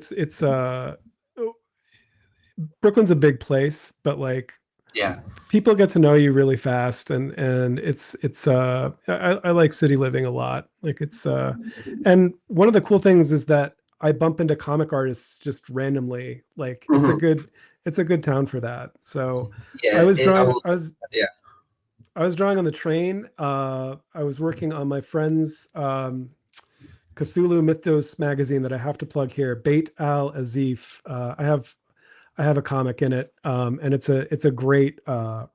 Brooklyn's a big place, but like Yeah. people get to know you really fast, and I like city living a lot. Like and one of the cool things is that I bump into comic artists just randomly. Like Mhm. it's a good town for that. So I Yeah. was And I drawing will, yeah. I was drawing on the train. I was working on my friend's Cthulhu Mythos magazine that I have to plug here, Bait Al Azif. I have a comic in it, and it's a great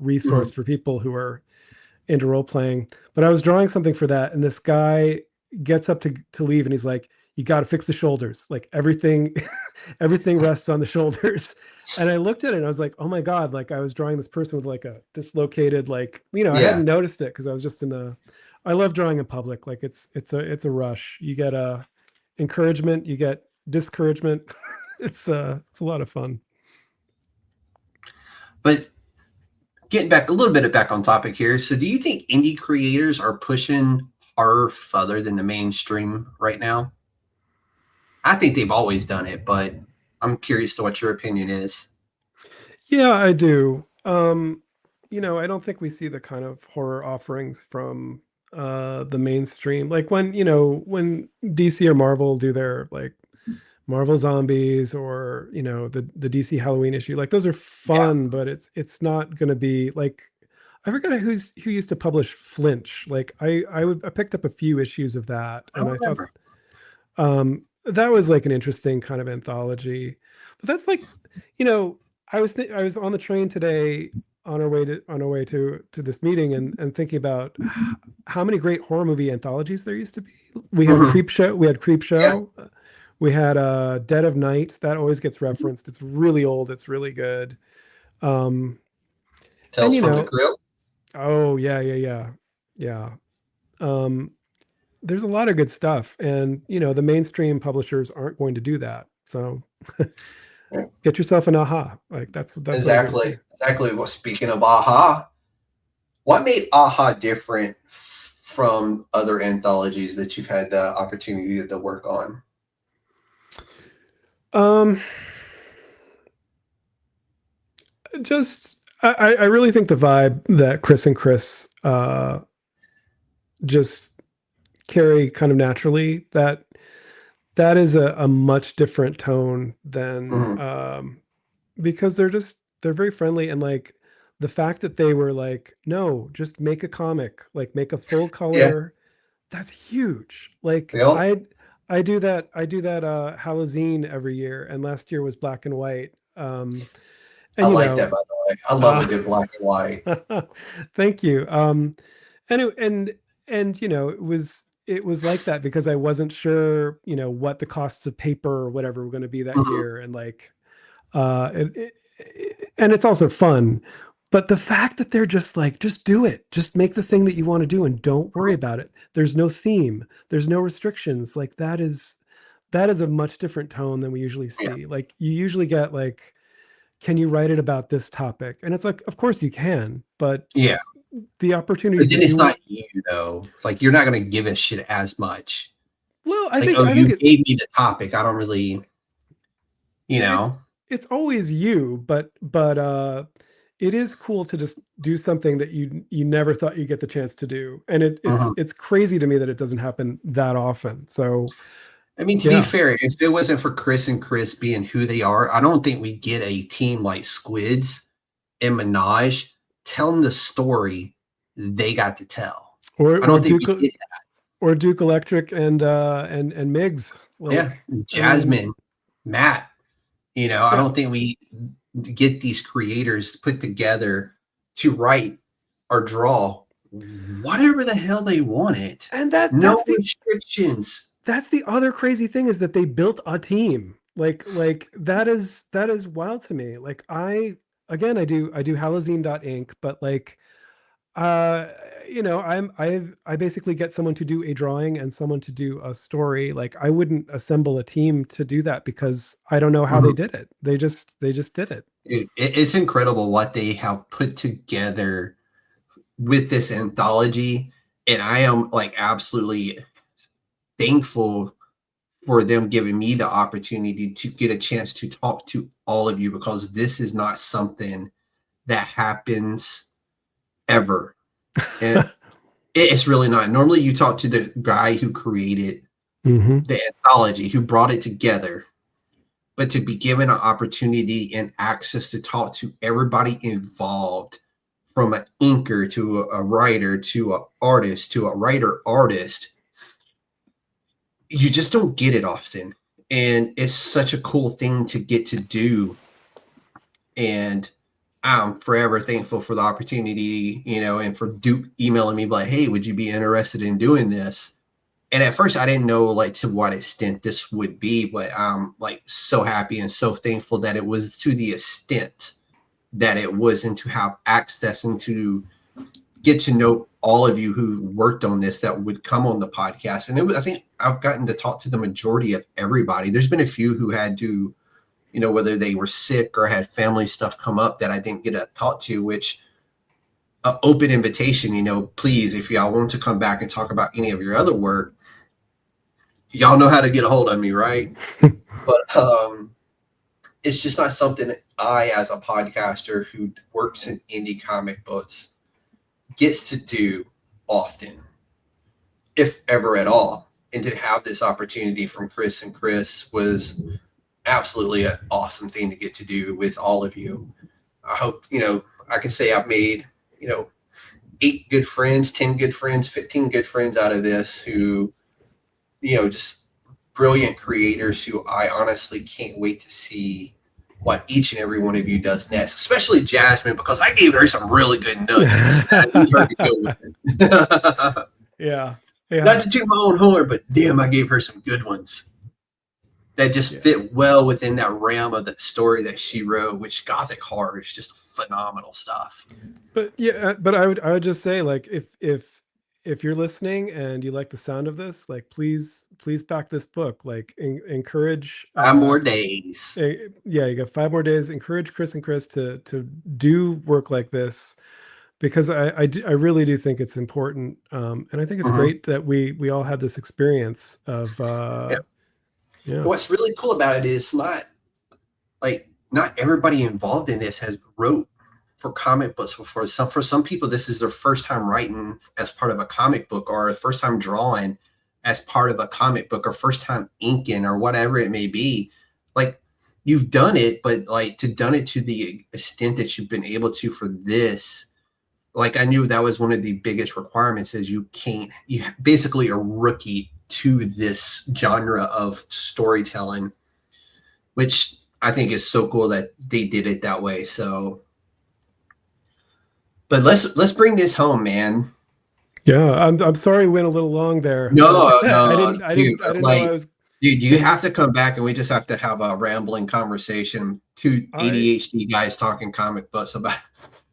resource Mhm. for people who are into role playing. But I was drawing something for that, and this guy gets up to leave, and he's like, "You got to fix the shoulders. Like everything, everything rests on the shoulders." And I looked at it, and I was like, "Oh my god!" Like I was drawing this person with like a dislocated, like I Yeah. hadn't noticed it because I was just in a. I love drawing in public. Like it's a rush. You get encouragement, you get discouragement. It's a lot of fun. But getting back a little bit back on topic here. So do you think indie creators are pushing horror further than the mainstream right now? I think they've always done it, but I'm curious to what your opinion is. Yeah, I do. I don't think we see the kind of horror offerings from the mainstream. Like when DC or Marvel do their like Marvel Zombies or, the DC Halloween issue, like those are Yeah. fun, but it's not gonna be like I forget who used to publish Flinch. Like I picked up a few issues of that I and don't I thought remember. that was like an interesting kind of anthology. But that's like, you know, I was on the train today on our way to this meeting and thinking about how many great horror movie anthologies there used to be. Mhm. We had Creep Yeah. Show, we had Dead of Night, that always gets referenced. It's really old, it's really good. Um and Tales from the Crypt. oh yeah. Um there's a lot of good stuff, and the mainstream publishers aren't going to do that. So Yeah. get yourself an aha. Like that's what I'm going to Exactly. say. Exactly. Well, speaking of Aha, what made Aha different from other anthologies that you've had the opportunity to work on? um just I really think the vibe that Chris and Chris just carry kind of naturally, that that is a much different tone than because they're very friendly, and like the fact that they were like, no, just make a comic, like make a full Yeah. color. That's huge. Like Well, I do that Halloween every year, and last year was black and white. I And like that, by the way. I love a good black and white. thank you. And it was like that because I wasn't sure, what the costs of paper or whatever were going to be that year, and like and it's also fun. But the fact that they're just like, just do it, just make the thing that you want to do and don't worry about it. There's no theme, there's no restrictions. Like that is a much different tone than we usually see. Yeah. Like you usually get like, can you write it about this topic? And it's like, of course you can, but Yeah. the opportunity But then to it's do not it. you, though. Like, you're not going to give a shit as much. Well, Like, I think you gave me the topic. I don't really, it's always you, but it is cool to just do something that you never thought you'd get the chance to do. And it's crazy to me that it doesn't happen that often. So I mean, to be fair, if it wasn't for Chris and Chris being who they are, I don't think we'd get a team like Squids and Minaj telling the story they got to tell. Or I don't think we get that. Or Duke Electric and Migs. Like, Jasmine, Matt. I don't think we get these creators put together to write or draw whatever the hell they wanted. And no restrictions. That's the other crazy thing, is that they built a team. Like that is wild to me. Like I do Halloween.inc, but like I basically get someone to do a drawing and someone to do a story. Like I wouldn't assemble a team to do that because I don't know how they did it. They just did it. It's incredible what they have put together with this anthology, and I am like absolutely thankful for them giving me the opportunity to get a chance to talk to all of you, because this is not something that happens ever. And it's really not. Normally you talk to the guy who created the anthology, who brought it together, but to be given an opportunity and access to talk to everybody involved, from an inker to a writer to an artist to a writer artist, you just don't get it often. And it's such a cool thing to get to do. And I'm forever thankful for the opportunity, and for Duke emailing me like, hey, would you be interested in doing this? And at first I didn't know like to what extent this would be, but I'm like so happy and so thankful that it was to the extent that it was, and to have access and to get to know all of you who worked on this that would come on the podcast. And I think I've gotten to talk to the majority of everybody. There's been a few who had to, whether they were sick or had family stuff come up that I didn't get to talk to, which open invitation, please, if y'all want to come back and talk about any of your other work, y'all know how to get a hold of me, right? But it's just not something I, as a podcaster who works in indie comic books, gets to do often, if ever at all. And to have this opportunity from Chris and Chris was absolutely an awesome thing to get to do with all of you. I hope, I can say I've made, 8 good friends, 10 good friends, 15 good friends out of this, who, just brilliant creators who I honestly can't wait to see what each and every one of you does next, especially Jasmine, because I gave her some really good nuggets. Yeah. Not to toot my own horn, but damn, I gave her some good ones that just fit well within that realm of the story that she wrote, which Gothic horror is just phenomenal stuff. But but I would just say, like, if you're listening and you like the sound of this, like, please back this book. Like, encourage 5 more days. You got 5 more days. Encourage Chris and Chris to do work like this, because I really do think it's important. And I think it's great that we all had this experience of What's really cool about it is not everybody involved in this has wrote for comic books before. For some people, this is their first time writing as part of a comic book, or first time drawing. as part of a comic book or first time inking or whatever it may be. Like, you've done it, but like to done it to the extent that you've been able to for this, like I knew that was one of the biggest requirements is you basically a rookie to this genre of storytelling, which I think is so cool that they did it that way. So, but let's bring this home, man. Yeah, I'm sorry we went a little long there. No, I no, didn't know I was. dude, you have to come back and we just have to have a rambling conversation. Two ADHD guys talking comic books about.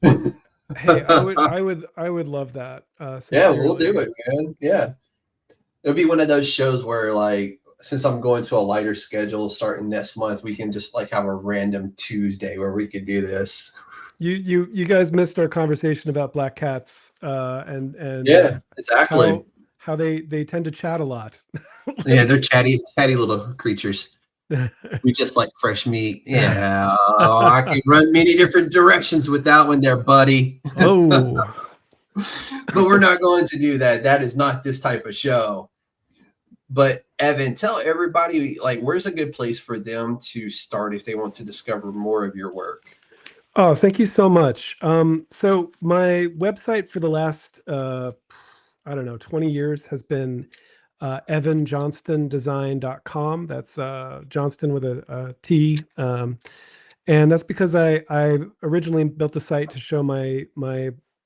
Hey, I would love that. Yeah, we'll do it, man. Yeah, it'll be one of those shows where, like, since I'm going to a lighter schedule starting next month, we can just like have a random Tuesday where we could do this. You guys missed our conversation about black cats, and yeah, exactly. How they tend to chat a lot. Yeah, they're chatty little creatures. We just like fresh meat. Yeah, I can run many different directions with that one there, buddy. Oh, but we're not going to do that. That is not this type of show. But Evan, tell everybody, like, where's a good place for them to start if they want to discover more of your work? Oh, thank you so much. So my website for the last, I don't know, 20 years has been evanjohnstondesign.com. That's Johnston with a T. And that's because I originally built the site to show my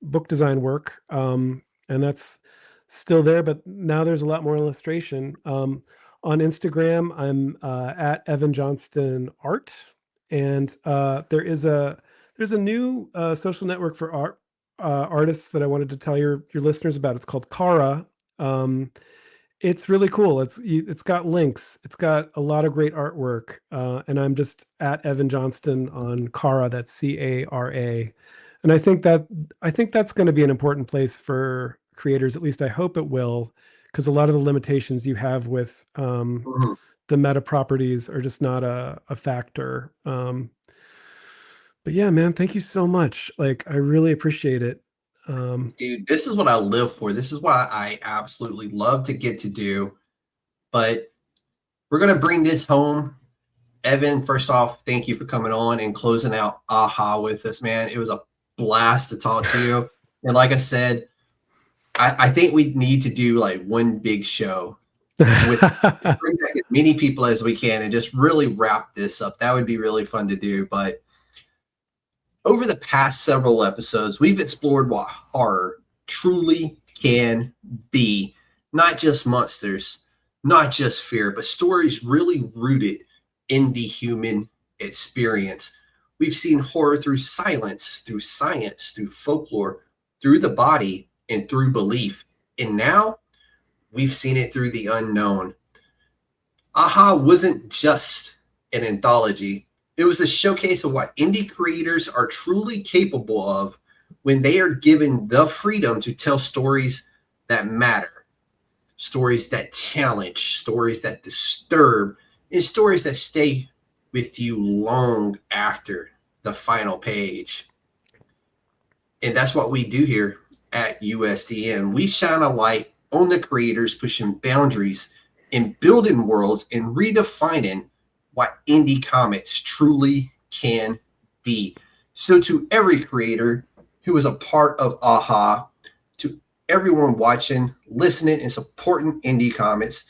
book design work. And that's still there, but now there's a lot more illustration. On Instagram, I'm at Evan Johnston Art. And there's a new social network for artists that I wanted to tell your listeners about. It's called Kara. It's really cool. It's got links. It's got a lot of great artwork. And I'm just at Evan Johnston on Kara. That's CARA. And I think that's going to be an important place for creators. At least I hope it will, because a lot of the limitations you have with the meta properties are just not a factor. But yeah, man, thank you so much. Like, I really appreciate it. Dude, this is what I live for. This is what I absolutely love to get to do. But we're going to bring this home. Evan, first off, thank you for coming on and closing out AHA with us, man. It was a blast to talk to you. And like I said, I think we need to do like one big show with bring back as many people as we can and just really wrap this up. That would be really fun to do. But over the past several episodes, we've explored what horror truly can be. Not just monsters, not just fear, but stories really rooted in the human experience. We've seen horror through silence, through science, through folklore, through the body, and through belief. And now we've seen it through the unknown. AHA wasn't just an anthology. It was a showcase of what indie creators are truly capable of when they are given the freedom to tell stories that matter, stories that challenge, stories that disturb, and stories that stay with you long after the final page. And that's what we do here at USDN. We shine a light on the creators pushing boundaries and building worlds and redefining what indie comics truly can be. So to every creator who is a part of AHA, to everyone watching, listening, and supporting indie comics,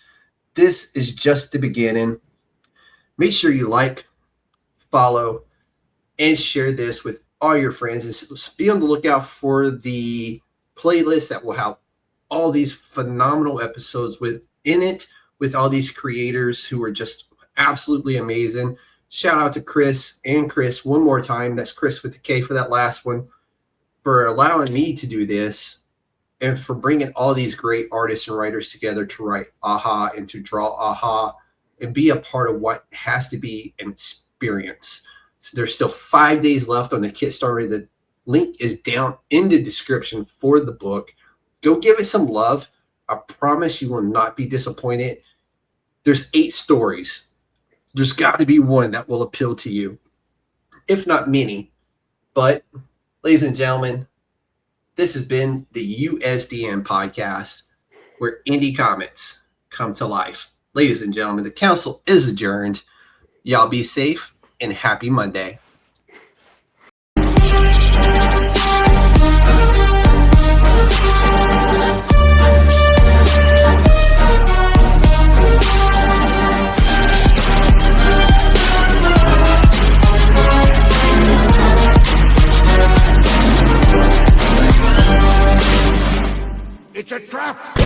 this is just the beginning. Make sure you like, follow, and share this with all your friends. And be on the lookout for the playlist that will have all these phenomenal episodes within it, with all these creators who are just absolutely amazing. Shout out to Chris one more time. That's Chris with the K for that last one, for allowing me to do this and for bringing all these great artists and writers together to write AHA and to draw AHA and be a part of what has to be an experience. So there's still 5 days left on the Kickstarter. The link is down in the description for the book. Go give it some love. I promise you will not be disappointed. There's 8 stories. There's got to be one that will appeal to you, if not many. But, ladies and gentlemen, this has been the USDN podcast, where indie comics come to life. Ladies and gentlemen, the council is adjourned. Y'all be safe and happy Monday. It's a trap!